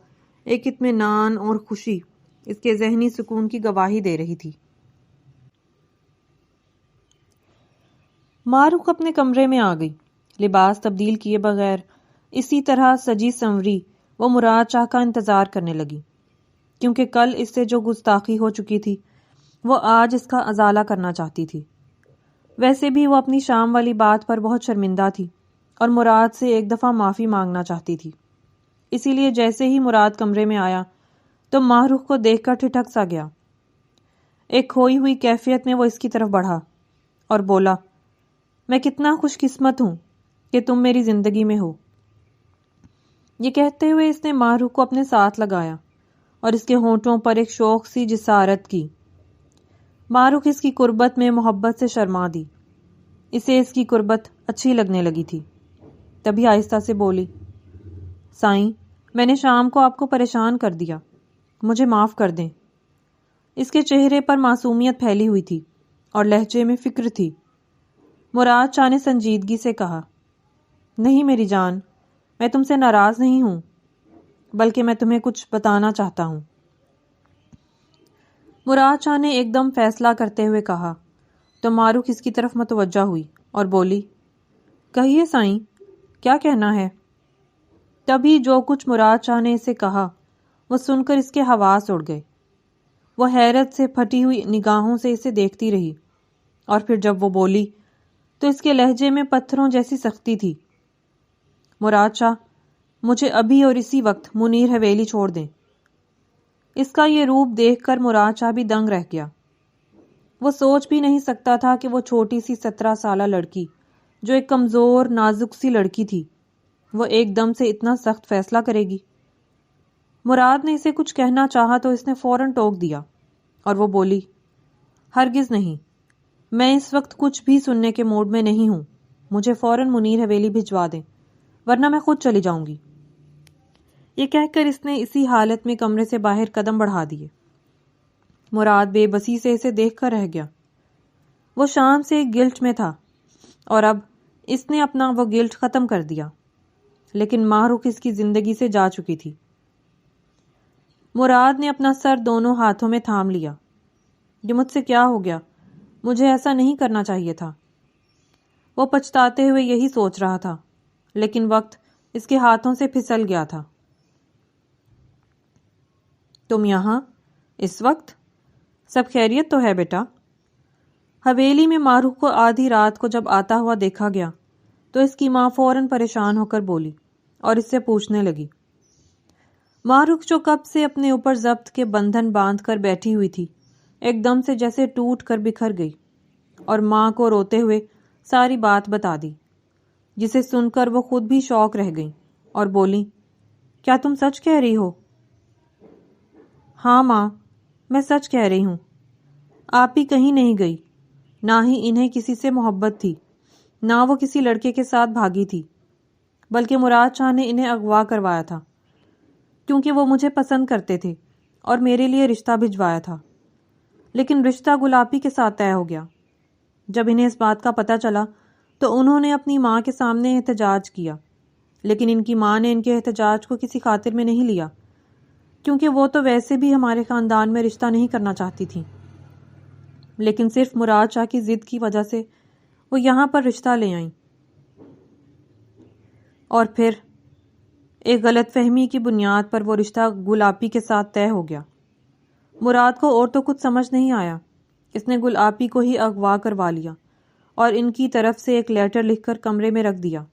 ایک اطمینان اور خوشی اس کے ذہنی سکون کی گواہی دے رہی تھی۔ ماہ رخ اپنے کمرے میں آ گئی، لباس تبدیل کیے بغیر اسی طرح سجی سنوری وہ مراد شاہ کا انتظار کرنے لگی، کیونکہ کل اس سے جو گستاخی ہو چکی تھی وہ آج اس کا ازالہ کرنا چاہتی تھی۔ ویسے بھی وہ اپنی شام والی بات پر بہت شرمندہ تھی اور مراد سے ایک دفعہ معافی مانگنا چاہتی تھی۔ اسی لیے جیسے ہی مراد کمرے میں آیا تو ماہ رخ کو دیکھ کر ٹھٹک سا گیا۔ ایک کھوئی ہوئی کیفیت میں وہ اس کی طرف بڑھا اور بولا، میں کتنا خوش قسمت ہوں کہ تم میری زندگی میں ہو۔ یہ کہتے ہوئے اس نے ماہ رخ کو اپنے ساتھ لگایا اور اس کے ہونٹوں پر ایک شوق سی جسارت کی۔ ماہ رخ اس کی قربت میں محبت سے شرما دی۔ اسے اس کی قربت اچھی لگنے لگی تھی۔ تبھی آہستہ سے بولی، سائیں، میں نے شام کو آپ کو پریشان کر دیا، مجھے معاف کر دیں۔ اس کے چہرے پر معصومیت پھیلی ہوئی تھی اور لہجے میں فکر تھی۔ مراد شاہ نے سنجیدگی سے کہا، نہیں میری جان، میں تم سے ناراض نہیں ہوں، بلکہ میں تمہیں کچھ بتانا چاہتا ہوں۔ مراد شاہ نے ایک دم فیصلہ کرتے ہوئے کہا تو ماہ رخ اس کی طرف متوجہ ہوئی اور بولی، کہیے سائیں، کیا کہنا ہے؟ تبھی جو کچھ مراد شاہ نے اسے کہا وہ سن کر اس کے حواس اڑ گئے۔ وہ حیرت سے پھٹی ہوئی نگاہوں سے اسے دیکھتی رہی اور پھر جب وہ بولی تو اس کے لہجے میں پتھروں جیسی سختی تھی، مراد شاہ، مجھے ابھی اور اسی وقت منیر حویلی چھوڑ دیں۔ اس کا یہ روپ دیکھ کر مراد شاہ بھی دنگ رہ گیا۔ وہ سوچ بھی نہیں سکتا تھا کہ وہ چھوٹی سی 17 سالہ لڑکی جو ایک کمزور نازک سی لڑکی تھی، وہ ایک دم سے اتنا سخت فیصلہ کرے گی۔ مراد نے اسے کچھ کہنا چاہا تو اس نے فوراً ٹوک دیا اور وہ بولی، ہرگز نہیں، میں اس وقت کچھ بھی سننے کے موڈ میں نہیں ہوں، مجھے فوراً منیر حویلی بھجوا دیں ورنہ میں خود چلی جاؤں گی۔ یہ کہہ کر اس نے اسی حالت میں کمرے سے باہر قدم بڑھا دیے۔ مراد بے بسی سے اسے دیکھ کر رہ گیا۔ وہ شام سے گلٹ میں تھا اور اب اس نے اپنا وہ گلٹ ختم کر دیا، لیکن ماہ رخ اس کی زندگی سے جا چکی تھی۔ مراد نے اپنا سر دونوں ہاتھوں میں تھام لیا۔ یہ مجھ سے کیا ہو گیا؟ مجھے ایسا نہیں کرنا چاہیے تھا۔ وہ پچھتاتے ہوئے یہی سوچ رہا تھا، لیکن وقت اس کے ہاتھوں سے پھسل گیا تھا۔ تم یہاں اس وقت؟ سب خیریت تو ہے بیٹا؟ حویلی میں ماہ رخ کو آدھی رات کو جب آتا ہوا دیکھا گیا تو اس کی ماں فوراً پریشان ہو کر بولی اور اس سے پوچھنے لگی۔ ماہ رخ جو کب سے اپنے اوپر ضبط کے بندھن باندھ کر بیٹھی ہوئی تھی، ایک دم سے جیسے ٹوٹ کر بکھر گئی اور ماں کو روتے ہوئے ساری بات بتا دی، جسے سن کر وہ خود بھی شوق رہ گئی اور بولی، کیا تم سچ کہہ رہی ہو؟ ہاں ماں، میں سچ کہہ رہی ہوں۔ آپ ہی کہیں نہیں گئی، نہ ہی انہیں کسی سے محبت تھی، نہ وہ کسی لڑکے کے ساتھ بھاگی تھی، بلکہ مراد شاہ نے انہیں اغوا کروایا تھا، کیونکہ وہ مجھے پسند کرتے تھے اور میرے لیے رشتہ بھجوایا تھا۔ لیکن رشتہ گلابی کے ساتھ طے ہو گیا۔ جب انہیں اس بات کا پتہ چلا تو انہوں نے اپنی ماں کے سامنے احتجاج کیا، لیکن ان کی ماں نے ان کے احتجاج کو کسی خاطر میں نہیں لیا، کیونکہ وہ تو ویسے بھی ہمارے خاندان میں رشتہ نہیں کرنا چاہتی تھی، لیکن صرف مراد شاہ کی ضد کی وجہ سے وہ یہاں پر رشتہ لے آئیں۔ اور پھر ایک غلط فہمی کی بنیاد پر وہ رشتہ گل آپی کے ساتھ طے ہو گیا۔ مراد کو اور تو کچھ سمجھ نہیں آیا، اس نے گل آپی کو ہی اغوا کروا لیا اور ان کی طرف سے ایک لیٹر لکھ کر کمرے میں رکھ دیا۔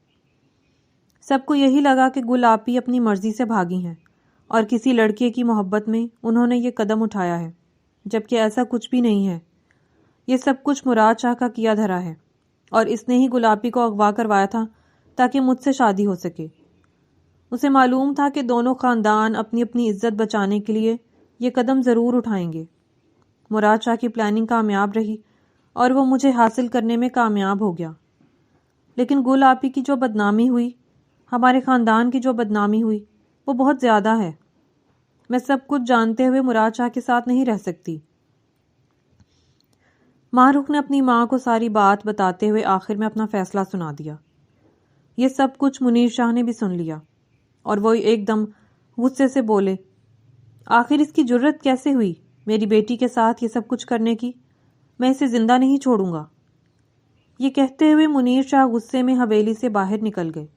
سب کو یہی لگا کہ گل آپی اپنی مرضی سے بھاگی ہیں اور کسی لڑکے کی محبت میں انہوں نے یہ قدم اٹھایا ہے، جبکہ ایسا کچھ بھی نہیں ہے۔ یہ سب کچھ مراد شاہ کا کیا دھرا ہے اور اس نے ہی گل آپی کو اغوا کروایا تھا تاکہ مجھ سے شادی ہو سکے۔ اسے معلوم تھا کہ دونوں خاندان اپنی اپنی عزت بچانے کے لیے یہ قدم ضرور اٹھائیں گے۔ مراد شاہ کی پلاننگ کامیاب رہی اور وہ مجھے حاصل کرنے میں کامیاب ہو گیا، لیکن گل آپی کی جو بدنامی ہوئی، ہمارے خاندان کی جو بدنامی ہوئی، وہ بہت زیادہ ہے۔ میں سب کچھ جانتے ہوئے مراد شاہ کے ساتھ نہیں رہ سکتی۔ ماہ رخ نے اپنی ماں کو ساری بات بتاتے ہوئے آخر میں اپنا فیصلہ سنا دیا۔ یہ سب کچھ منیر شاہ نے بھی سن لیا اور وہ ایک دم غصے سے بولے، آخر اس کی جرت کیسے ہوئی میری بیٹی کے ساتھ یہ سب کچھ کرنے کی؟ میں اسے زندہ نہیں چھوڑوں گا۔ یہ کہتے ہوئے منیر شاہ غصے میں حویلی سے باہر نکل گئے۔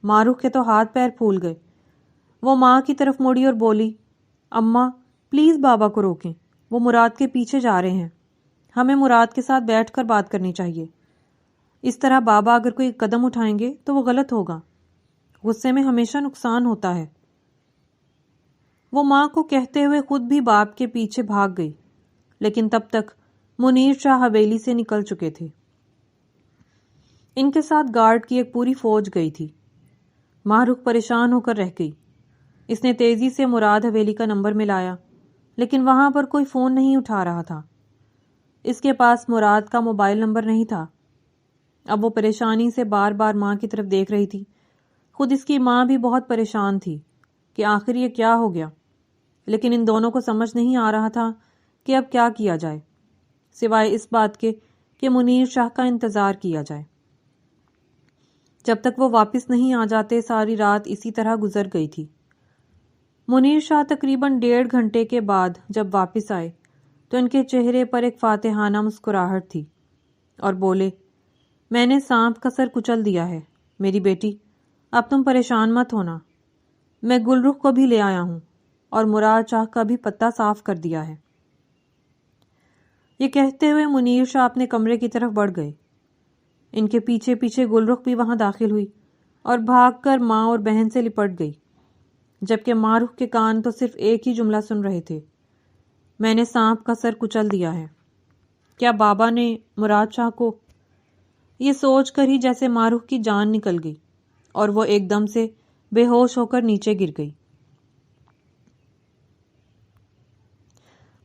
ماہ رخ کے تو ہاتھ پیر پھول گئے۔ وہ ماں کی طرف مڑی اور بولی، اماں پلیز بابا کو روکیں، وہ مراد کے پیچھے جا رہے ہیں، ہمیں مراد کے ساتھ بیٹھ کر بات کرنی چاہیے۔ اس طرح بابا اگر کوئی قدم اٹھائیں گے تو وہ غلط ہوگا، غصے میں ہمیشہ نقصان ہوتا ہے۔ وہ ماں کو کہتے ہوئے خود بھی باپ کے پیچھے بھاگ گئی، لیکن تب تک منیر شاہ حویلی سے نکل چکے تھے۔ ان کے ساتھ گارڈ کی ایک پوری فوج گئی تھی۔ ماہ رخ پریشان ہو کر رہ گئی۔ اس نے تیزی سے مراد حویلی کا نمبر ملایا، لیکن وہاں پر کوئی فون نہیں اٹھا رہا تھا۔ اس کے پاس مراد کا موبائل نمبر نہیں تھا۔ اب وہ پریشانی سے بار بار ماں کی طرف دیکھ رہی تھی۔ خود اس کی ماں بھی بہت پریشان تھی کہ آخر یہ کیا ہو گیا، لیکن ان دونوں کو سمجھ نہیں آ رہا تھا کہ اب کیا کیا جائے، سوائے اس بات کے کہ منیر شاہ کا انتظار کیا جائے۔ جب تک وہ واپس نہیں آ جاتے ساری رات اسی طرح گزر گئی تھی۔ منیر شاہ تقریباً 1.5 گھنٹے کے بعد جب واپس آئے تو ان کے چہرے پر ایک فاتحانہ مسکراہٹ تھی اور بولے، میں نے سانپ کا سر کچل دیا ہے میری بیٹی، اب تم پریشان مت ہونا، میں گل رخ کو بھی لے آیا ہوں اور مراد شاہ کا بھی پتہ صاف کر دیا ہے۔ یہ کہتے ہوئے منیر شاہ اپنے کمرے کی طرف بڑھ گئے۔ ان کے پیچھے پیچھے گل رخ بھی وہاں داخل ہوئی اور بھاگ کر ماں اور بہن سے لپٹ گئی، جبکہ ماہ رخ کے کان تو صرف ایک ہی جملہ سن رہے تھے، میں نے سانپ کا سر کچل دیا ہے۔ کیا بابا نے مراد شاہ کو؟ یہ سوچ کر ہی جیسے ماہ رخ کی جان نکل گئی اور وہ ایک دم سے بے ہوش ہو کر نیچے گر گئی۔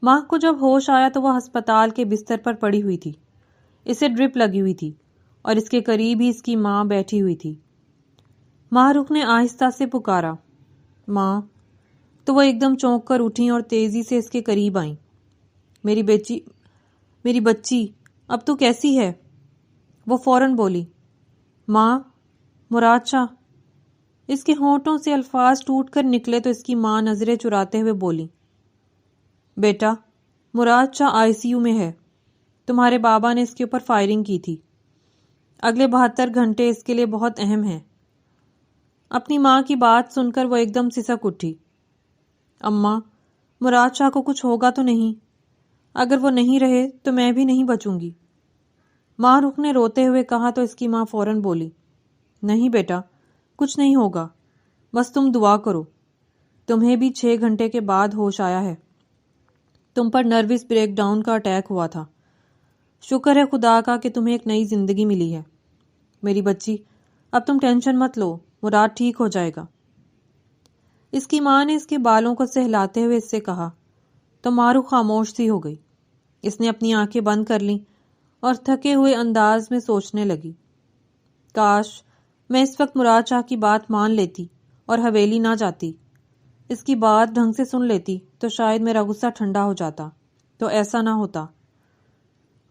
ماہ کو جب ہوش آیا تو وہ ہسپتال کے بستر پر پڑی ہوئی تھی، اسے ڈرپ لگی ہوئی تھی اور اس کے قریب ہی اس کی ماں بیٹھی ہوئی تھی۔ ماہ رخ نے آہستہ سے پکارا، ماں، تو وہ ایک دم چونک کر اٹھیں اور تیزی سے اس کے قریب آئیں۔ میری بچی اب تو کیسی ہے؟ وہ فوراً بولی، ماں، مراد شاہ۔ اس کے ہونٹوں سے الفاظ ٹوٹ کر نکلے تو اس کی ماں نظریں چراتے ہوئے بولی، بیٹا، مراد شاہ ICU میں ہے، تمہارے بابا نے اس کے اوپر فائرنگ کی تھی، اگلے 72 گھنٹے اس کے لیے بہت اہم ہیں۔ اپنی ماں کی بات سن کر وہ ایک دم سسک اٹھی، اماں، مراد شاہ کو کچھ ہوگا تو نہیں؟ اگر وہ نہیں رہے تو میں بھی نہیں بچوں گی۔ ماہ رخ نے روتے ہوئے کہا تو اس کی ماں فوراً بولی، نہیں بیٹا، کچھ نہیں ہوگا، بس تم دعا کرو، تمہیں بھی 6 گھنٹے کے بعد ہوش آیا ہے، تم پر نروس بریک ڈاؤن کا اٹیک ہوا تھا، شکر ہے خدا کا کہ تمہیں ایک نئی زندگی ملی ہے۔ میری بچی، اب تم ٹینشن مت لو، مراد ٹھیک ہو جائے گا۔ اس کی ماں نے اس کے بالوں کو سہلاتے ہوئے اس سے کہا تو ماہ رخ خاموش سی ہو گئی۔ اس نے اپنی آنکھیں بند کر لیں اور تھکے ہوئے انداز میں سوچنے لگی، کاش میں اس وقت مراد شاہ کی بات مان لیتی اور حویلی نہ جاتی، اس کی بات ڈھنگ سے سن لیتی تو شاید میرا غصہ ٹھنڈا ہو جاتا، تو ایسا نہ ہوتا۔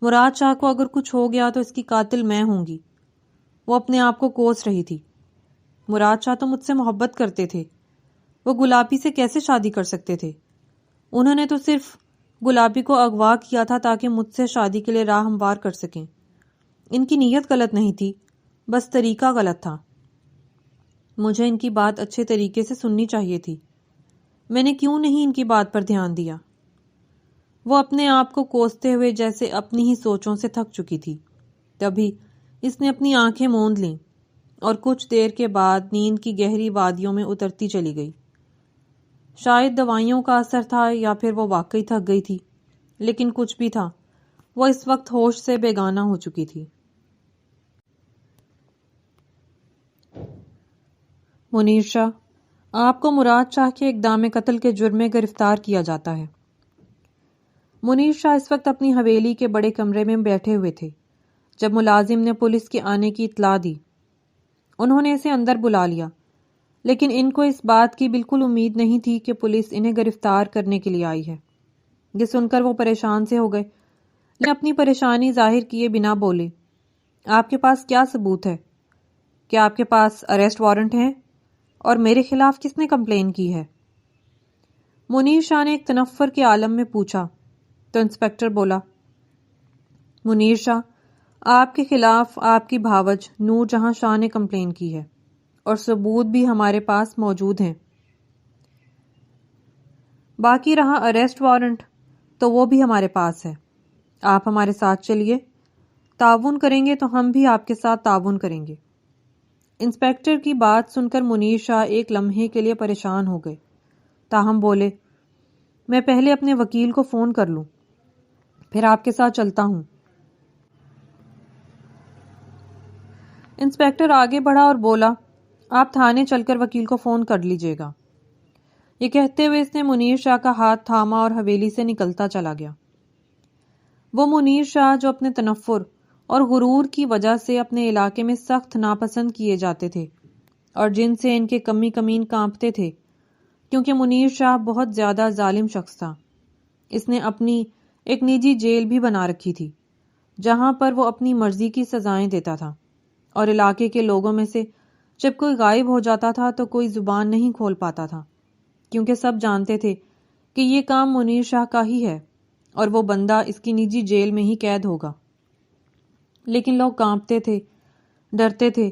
مراد شاہ کو اگر کچھ ہو گیا تو اس کی قاتل میں ہوں گی۔ وہ اپنے آپ کو کوس رہی تھی، مراد شاہ تو مجھ سے محبت کرتے تھے، وہ گلابی سے کیسے شادی کر سکتے تھے؟ انہوں نے تو صرف گلابی کو اغوا کیا تھا تاکہ مجھ سے شادی کے لیے راہ ہموار کر سکیں۔ ان کی نیت غلط نہیں تھی، بس طریقہ غلط تھا۔ مجھے ان کی بات اچھے طریقے سے سننی چاہیے تھی، میں نے کیوں نہیں ان کی بات پر دھیان دیا؟ وہ اپنے آپ کو کوستے ہوئے جیسے اپنی ہی سوچوں سے تھک چکی تھی۔ تبھی اس نے اپنی آنکھیں موند لیں اور کچھ دیر کے بعد نیند کی گہری وادیوں میں اترتی چلی گئی۔ شاید دوائیوں کا اثر تھا یا پھر وہ واقعی تھک گئی تھی، لیکن کچھ بھی تھا، وہ اس وقت ہوش سے بیگانہ ہو چکی تھی۔ منیر شاہ، آپ کو مراد شاہ کے اقدام قتل کے جرم میں گرفتار کیا جاتا ہے۔ منیر شاہ اس وقت اپنی حویلی کے بڑے کمرے میں بیٹھے ہوئے تھے جب ملازم نے پولیس کے آنے کی اطلاع دی۔ انہوں نے اسے اندر بلا لیا، لیکن ان کو اس بات کی بالکل امید نہیں تھی کہ پولیس انہیں گرفتار کرنے کے لیے آئی ہے۔ یہ سن کر وہ پریشان سے ہو گئے، لیکن اپنی پریشانی ظاہر کیے بنا بولے، آپ کے پاس کیا ثبوت ہے؟ کیا آپ کے پاس اریسٹ وارنٹ ہے؟ اور میرے خلاف کس نے کمپلین کی ہے؟ منیر شاہ نے ایک تنفر کے عالم میں پوچھا تو انسپکٹر بولا، منیر شاہ، آپ کے خلاف آپ کی بھاوج نور جہاں شاہ نے کمپلین کی ہے اور ثبوت بھی ہمارے پاس موجود ہیں۔ باقی رہا اریسٹ وارنٹ تو وہ بھی ہمارے پاس ہے۔ آپ ہمارے ساتھ چلیے، تعاون کریں گے تو ہم بھی آپ کے ساتھ تعاون کریں گے۔ انسپکٹر کی بات سن کر منیر شاہ ایک لمحے کے لیے پریشان ہو گئے، تاہم بولے، میں پہلے اپنے وکیل کو فون کر لوں، پھر آپ کے ساتھ چلتا ہوں۔ انسپکٹر آگے بڑھا اور بولا، آپ تھانے چل کر وکیل کو فون کر لیجئے گا۔ یہ کہتے ہوئے اس نے منیر شاہ کا ہاتھ تھاما اور حویلی سے نکلتا چلا گیا۔ وہ منیر شاہ جو اپنے تنفر اور غرور کی وجہ سے اپنے علاقے میں سخت ناپسند کیے جاتے تھے اور جن سے ان کے کمی کمین کانپتے تھے، کیونکہ منیر شاہ بہت زیادہ ظالم شخص تھا۔ اس نے اپنی ایک نجی جیل بھی بنا رکھی تھی جہاں پر وہ اپنی مرضی کی سزائیں دیتا تھا، اور علاقے کے لوگوں میں سے جب کوئی غائب ہو جاتا تھا تو کوئی زبان نہیں کھول پاتا تھا، کیونکہ سب جانتے تھے کہ یہ کام منیر شاہ کا ہی ہے اور وہ بندہ اس کی نجی جیل میں ہی قید ہوگا۔ لیکن لوگ کانپتے تھے، ڈرتے تھے،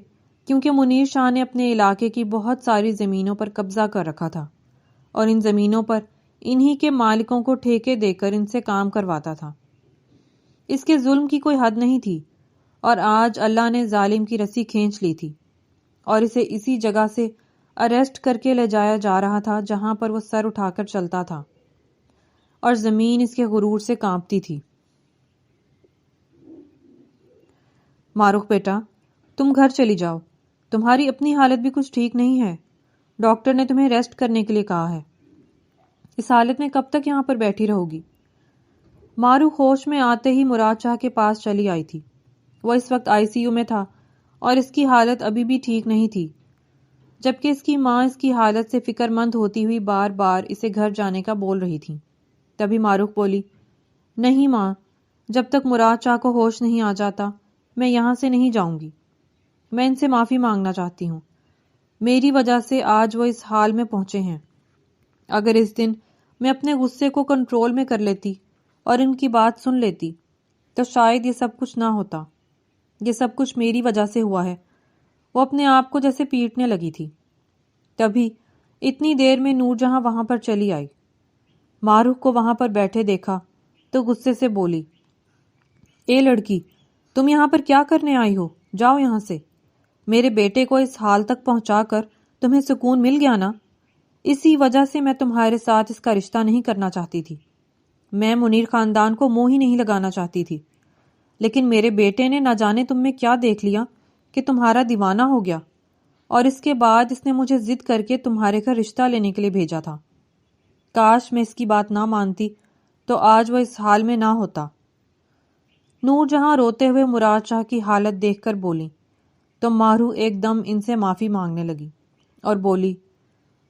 کیونکہ منیر شاہ نے اپنے علاقے کی بہت ساری زمینوں پر قبضہ کر رکھا تھا اور ان زمینوں پر انہی کے مالکوں کو ٹھیکے دے کر ان سے کام کرواتا تھا۔ اس کے ظلم کی کوئی حد نہیں تھی، اور آج اللہ نے ظالم کی رسی کھینچ لی تھی اور اسے اسی جگہ سے اریسٹ کر کے لے جایا جا رہا تھا جہاں پر وہ سر اٹھا کر چلتا تھا اور زمین اس کے غرور سے کانپتی تھی۔ معروف بیٹا، تم گھر چلی جاؤ، تمہاری اپنی حالت بھی کچھ ٹھیک نہیں ہے، ڈاکٹر نے تمہیں ریسٹ کرنے کے لیے کہا ہے، اس حالت میں کب تک یہاں پر بیٹھی رہو گی؟ مارو ہوش میں آتے ہی مراد شاہ کے پاس چلی آئی تھی۔ وہ اس وقت ICU میں تھا اور اس کی حالت ابھی بھی ٹھیک نہیں تھی، جبکہ اس کی ماں اس کی حالت سے فکر مند ہوتی ہوئی بار بار اسے گھر جانے کا بول رہی تھی۔ تبھی معروف بولی، نہیں ماں، جب تک مراد شاہ کو ہوش نہیں آ جاتا میں یہاں سے نہیں جاؤں گی۔ میں ان سے معافی مانگنا چاہتی ہوں، میری وجہ سے آج وہ اس حال میں پہنچے ہیں۔ اگر اس دن میں اپنے غصے کو کنٹرول میں کر لیتی اور ان کی بات سن لیتی تو شاید یہ سب کچھ نہ ہوتا۔ یہ سب کچھ میری وجہ سے ہوا ہے۔ وہ اپنے آپ کو جیسے پیٹنے لگی تھی۔ تبھی اتنی دیر میں نور جہاں وہاں پر چلی آئی۔ معروف کو وہاں پر بیٹھے دیکھا تو غصے سے بولی، اے لڑکی، تم یہاں پر کیا کرنے آئی ہو؟ جاؤ یہاں سے۔ میرے بیٹے کو اس حال تک پہنچا کر تمہیں سکون مل گیا نا؟ اسی وجہ سے میں تمہارے ساتھ اس کا رشتہ نہیں کرنا چاہتی تھی۔ میں منیر خاندان کو منہ ہی نہیں لگانا چاہتی تھی، لیکن میرے بیٹے نے نہ جانے تم میں کیا دیکھ لیا کہ تمہارا دیوانہ ہو گیا، اور اس کے بعد اس نے مجھے ضد کر کے تمہارے گھر رشتہ لینے کے لیے بھیجا تھا۔ کاش میں اس کی بات نہ مانتی تو آج وہ اس حال میں نہ ہوتا۔ نور جہاں روتے ہوئے مراد شاہ کی حالت دیکھ کر بولی تو ماہرو ایک دم ان سے معافی مانگنے لگی اور بولی،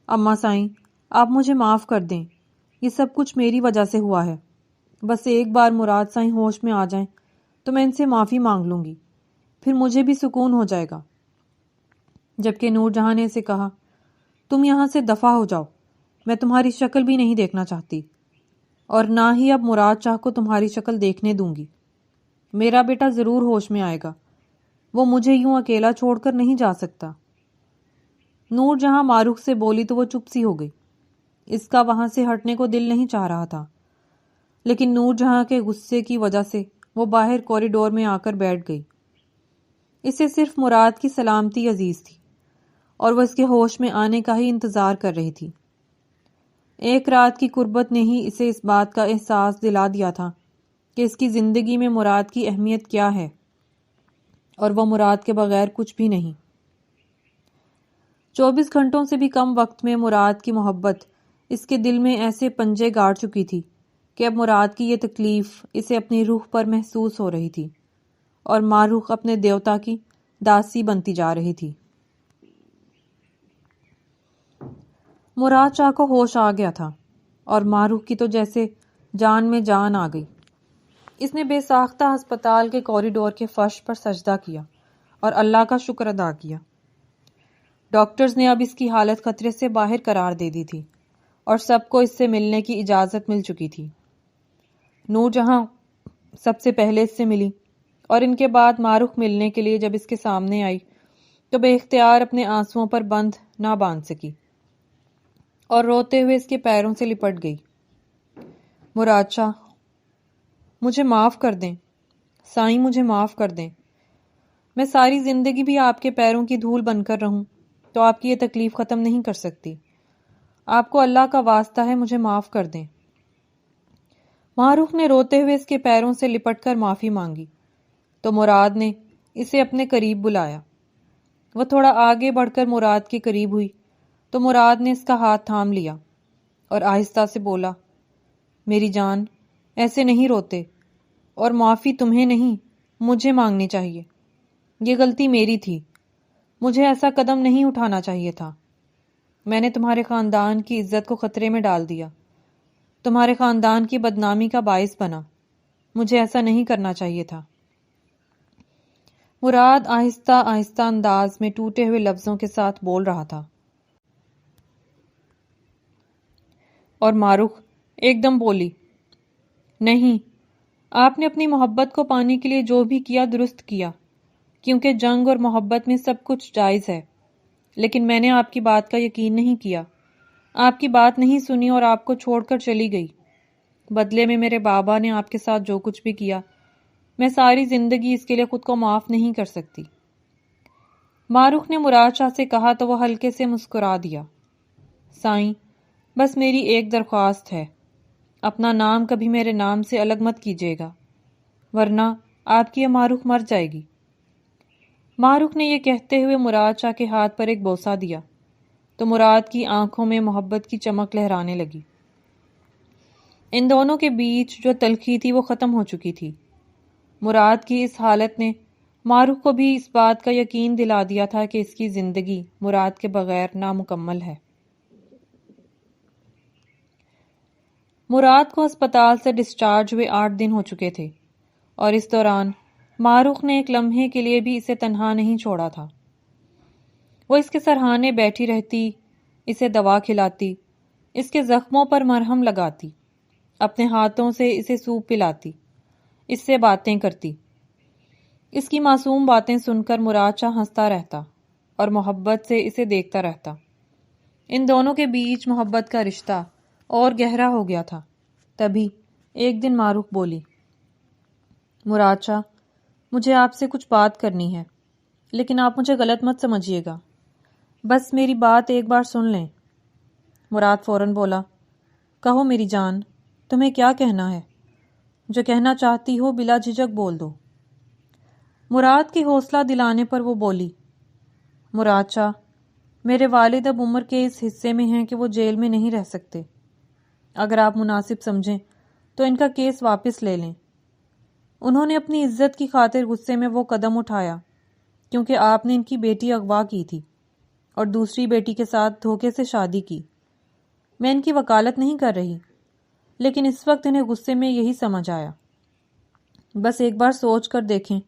اماں سائیں، آپ مجھے معاف کر دیں، یہ سب کچھ میری وجہ سے ہوا ہے۔ بس ایک بار مراد سائیں ہوش میں آ جائیں تو میں ان سے معافی مانگ لوں گی، پھر مجھے بھی سکون ہو جائے گا۔ جبکہ نور جہاں نے اسے کہا، تم یہاں سے دفع ہو جاؤ، میں تمہاری شکل بھی نہیں دیکھنا چاہتی، اور نہ ہی اب مراد شاہ کو تمہاری شکل دیکھنے دوں گی۔ میرا بیٹا ضرور ہوش میں آئے گا، وہ مجھے یوں اکیلا چھوڑ کر نہیں جا سکتا۔ نور جہاں معروف سے بولی تو وہ چپ سی ہو گئی۔ اس کا وہاں سے ہٹنے کو دل نہیں چاہ رہا تھا، لیکن نور جہاں کے غصے کی وجہ سے وہ باہر کوریڈور میں آ کر بیٹھ گئی۔ اسے صرف مراد کی سلامتی عزیز تھی اور وہ اس کے ہوش میں آنے کا ہی انتظار کر رہی تھی۔ ایک رات کی قربت نے ہی اسے اس بات کا احساس دلا دیا تھا کہ اس کی زندگی میں مراد کی اہمیت کیا ہے، اور وہ مراد کے بغیر کچھ بھی نہیں۔ 24 گھنٹوں سے بھی کم وقت میں مراد کی محبت اس کے دل میں ایسے پنجے گاڑ چکی تھی کہ اب مراد کی یہ تکلیف اسے اپنی روح پر محسوس ہو رہی تھی اور ماروخ اپنے دیوتا کی داسی بنتی جا رہی تھی۔ مراد شاہ کو ہوش آ گیا تھا اور ماروخ کی تو جیسے جان میں جان آ گئی۔ اس نے بے ساختہ ہسپتال کے کوریڈور کے فرش پر سجدہ کیا اور اللہ کا شکر ادا کیا۔ ڈاکٹرز نے اب اس کی حالت خطرے سے باہر قرار دے دی تھی اور سب کو اس سے ملنے کی اجازت مل چکی تھی۔ نور جہاں سب سے پہلے اس سے ملی اور ان کے بعد ماروخ ملنے کے لیے جب اس کے سامنے آئی تو بے اختیار اپنے آنسوؤں پر بند نہ باندھ سکی اور روتے ہوئے اس کے پیروں سے لپٹ گئی۔ مراد شاہ، مجھے معاف کر دیں، سائیں مجھے معاف کر دیں، میں ساری زندگی بھی آپ کے پیروں کی دھول بن کر رہوں تو آپ کی یہ تکلیف ختم نہیں کر سکتی۔ آپ کو اللہ کا واسطہ ہے، مجھے معاف کر دیں۔ ماروخ نے روتے ہوئے اس کے پیروں سے لپٹ کر معافی مانگی تو مراد نے اسے اپنے قریب بلایا۔ وہ تھوڑا آگے بڑھ کر مراد کے قریب ہوئی تو مراد نے اس کا ہاتھ تھام لیا اور آہستہ سے بولا، میری جان، ایسے نہیں روتے، اور معافی تمہیں نہیں مجھے مانگنی چاہیے۔ یہ غلطی میری تھی، مجھے ایسا قدم نہیں اٹھانا چاہیے تھا۔ میں نے تمہارے خاندان کی عزت کو خطرے میں ڈال دیا، تمہارے خاندان کی بدنامی کا باعث بنا، مجھے ایسا نہیں کرنا چاہیے تھا۔ مراد آہستہ آہستہ انداز میں ٹوٹے ہوئے لفظوں کے ساتھ بول رہا تھا اور ماروخ ایک دم بولی، نہیں، آپ نے اپنی محبت کو پانے کے لیے جو بھی کیا درست کیا، کیونکہ جنگ اور محبت میں سب کچھ جائز ہے، لیکن میں نے آپ کی بات کا یقین نہیں کیا، آپ کی بات نہیں سنی اور آپ کو چھوڑ کر چلی گئی۔ بدلے میں میرے بابا نے آپ کے ساتھ جو کچھ بھی کیا، میں ساری زندگی اس کے لیے خود کو معاف نہیں کر سکتی۔ ماروخ نے مراد شاہ سے کہا تو وہ ہلکے سے مسکرا دیا۔ سائیں، بس میری ایک درخواست ہے، اپنا نام کبھی میرے نام سے الگ مت کیجیے گا، ورنہ آپ کی یہ ماروخ مر جائے گی۔ ماروخ نے یہ کہتے ہوئے مراد شاہ کے ہاتھ پر ایک بوسہ دیا تو مراد کی آنکھوں میں محبت کی چمک لہرانے لگی۔ ان دونوں کے بیچ جو تلخی تھی وہ ختم ہو چکی تھی۔ مراد کی اس حالت نے ماروخ کو بھی اس بات کا یقین دلا دیا تھا کہ اس کی زندگی مراد کے بغیر نامکمل ہے۔ مراد کو ہسپتال سے ڈسچارج ہوئے 8 دن ہو چکے تھے اور اس دوران ماروخ نے ایک لمحے کے لیے بھی اسے تنہا نہیں چھوڑا تھا۔ وہ اس کے سرہانے بیٹھی رہتی، اسے دوا کھلاتی، اس کے زخموں پر مرہم لگاتی، اپنے ہاتھوں سے اسے سوپ پلاتی، اس سے باتیں کرتی۔ اس کی معصوم باتیں سن کر مراد شاہ ہنستا رہتا اور محبت سے اسے دیکھتا رہتا۔ ان دونوں کے بیچ محبت کا رشتہ اور گہرا ہو گیا تھا۔ تبھی ایک دن ماروخ بولی، مراد شاہ، مجھے آپ سے کچھ بات کرنی ہے، لیکن آپ مجھے غلط مت سمجھیے گا، بس میری بات ایک بار سن لیں۔ مراد فوراً بولا، کہو میری جان، تمہیں کیا کہنا ہے؟ جو کہنا چاہتی ہو بلا جھجک بول دو۔ مراد کی حوصلہ دلانے پر وہ بولی، مراد شاہ، میرے والد اب عمر کے اس حصے میں ہیں کہ وہ جیل میں نہیں رہ سکتے۔ اگر آپ مناسب سمجھیں تو ان کا کیس واپس لے لیں۔ انہوں نے اپنی عزت کی خاطر غصے میں وہ قدم اٹھایا کیونکہ آپ نے ان کی بیٹی اغوا کی تھی اور دوسری بیٹی کے ساتھ دھوکے سے شادی کی۔ میں ان کی وکالت نہیں کر رہی، لیکن اس وقت انہیں غصے میں یہی سمجھ آیا۔ بس ایک بار سوچ کر دیکھیں،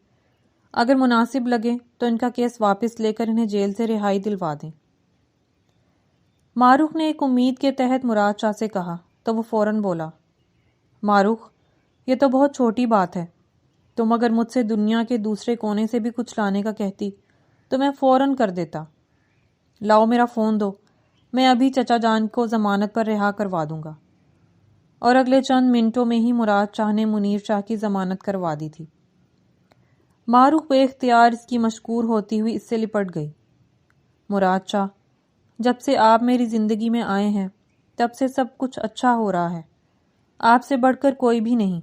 اگر مناسب لگے تو ان کا کیس واپس لے کر انہیں جیل سے رہائی دلوا دیں۔ ماروخ نے ایک امید کے تحت مراد شاہ سے کہا تو وہ فوراً بولا، ماروخ، یہ تو بہت چھوٹی بات ہے، تم اگر مجھ سے دنیا کے دوسرے کونے سے بھی کچھ لانے کا کہتی تو میں فوراً کر دیتا۔ لاؤ میرا فون دو، میں ابھی چچا جان کو ضمانت پر رہا کروا دوں گا۔ اور اگلے چند منٹوں میں ہی مراد شاہ نے منیر شاہ کی ضمانت کروا دی تھی۔ ماروخ بے اختیار اس کی مشکور ہوتی ہوئی اس سے لپٹ گئی۔ مراد شاہ، جب سے آپ میری زندگی میں آئے ہیں تب سے سب کچھ اچھا ہو رہا ہے، آپ سے بڑھ کر کوئی بھی نہیں۔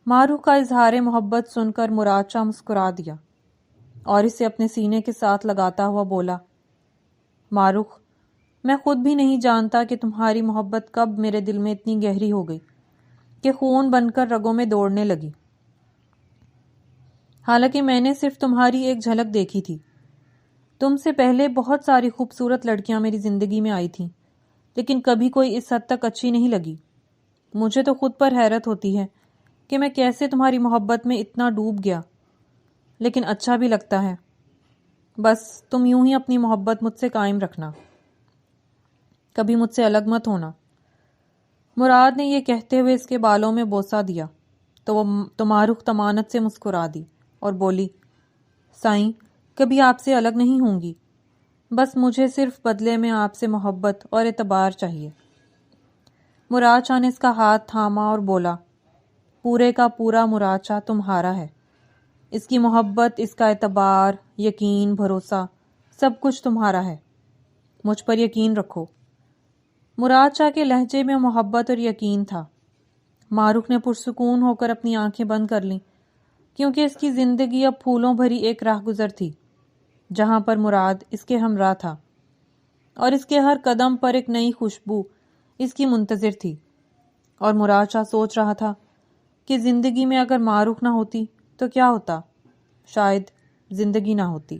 ماروخ کا اظہار محبت سن کر مراد شاہ مسکرا دیا اور اسے اپنے سینے کے ساتھ لگاتا ہوا بولا، مارخ، میں خود بھی نہیں جانتا کہ تمہاری محبت کب میرے دل میں اتنی گہری ہو گئی کہ خون بن کر رگوں میں دوڑنے لگی۔ حالانکہ میں نے صرف تمہاری ایک جھلک دیکھی تھی۔ تم سے پہلے بہت ساری خوبصورت لڑکیاں میری زندگی میں آئی تھیں، لیکن کبھی کوئی اس حد تک اچھی نہیں لگی۔ مجھے تو خود پر حیرت ہوتی ہے کہ میں کیسے تمہاری محبت میں اتنا ڈوب گیا، لیکن اچھا بھی لگتا ہے۔ بس تم یوں ہی اپنی محبت مجھ سے قائم رکھنا، کبھی مجھ سے الگ مت ہونا۔ مراد نے یہ کہتے ہوئے اس کے بالوں میں بوسہ دیا تو مارخ طمانت سے مسکرا دی اور بولی، سائیں، کبھی آپ سے الگ نہیں ہوں گی، بس مجھے صرف بدلے میں آپ سے محبت اور اعتبار چاہیے۔ مراد شاہ نے اس کا ہاتھ تھاما اور بولا، پورے کا پورا مراد شاہ تمہارا ہے۔ اس کی محبت، اس کا اعتبار، یقین، بھروسہ، سب کچھ تمہارا ہے۔ مجھ پر یقین رکھو۔ مراد شاہ کے لہجے میں محبت اور یقین تھا۔ مارخ نے پرسکون ہو کر اپنی آنکھیں بند کر لیں، کیونکہ اس کی زندگی اب پھولوں بھری ایک راہ گزر تھی جہاں پر مراد اس کے ہمراہ تھا، اور اس کے ہر قدم پر ایک نئی خوشبو اس کی منتظر تھی۔ اور مراد شاہ سوچ رہا تھا کہ زندگی میں اگر مارخ نہ ہوتی تو کیا ہوتا؟ شاید زندگی نہ ہوتی۔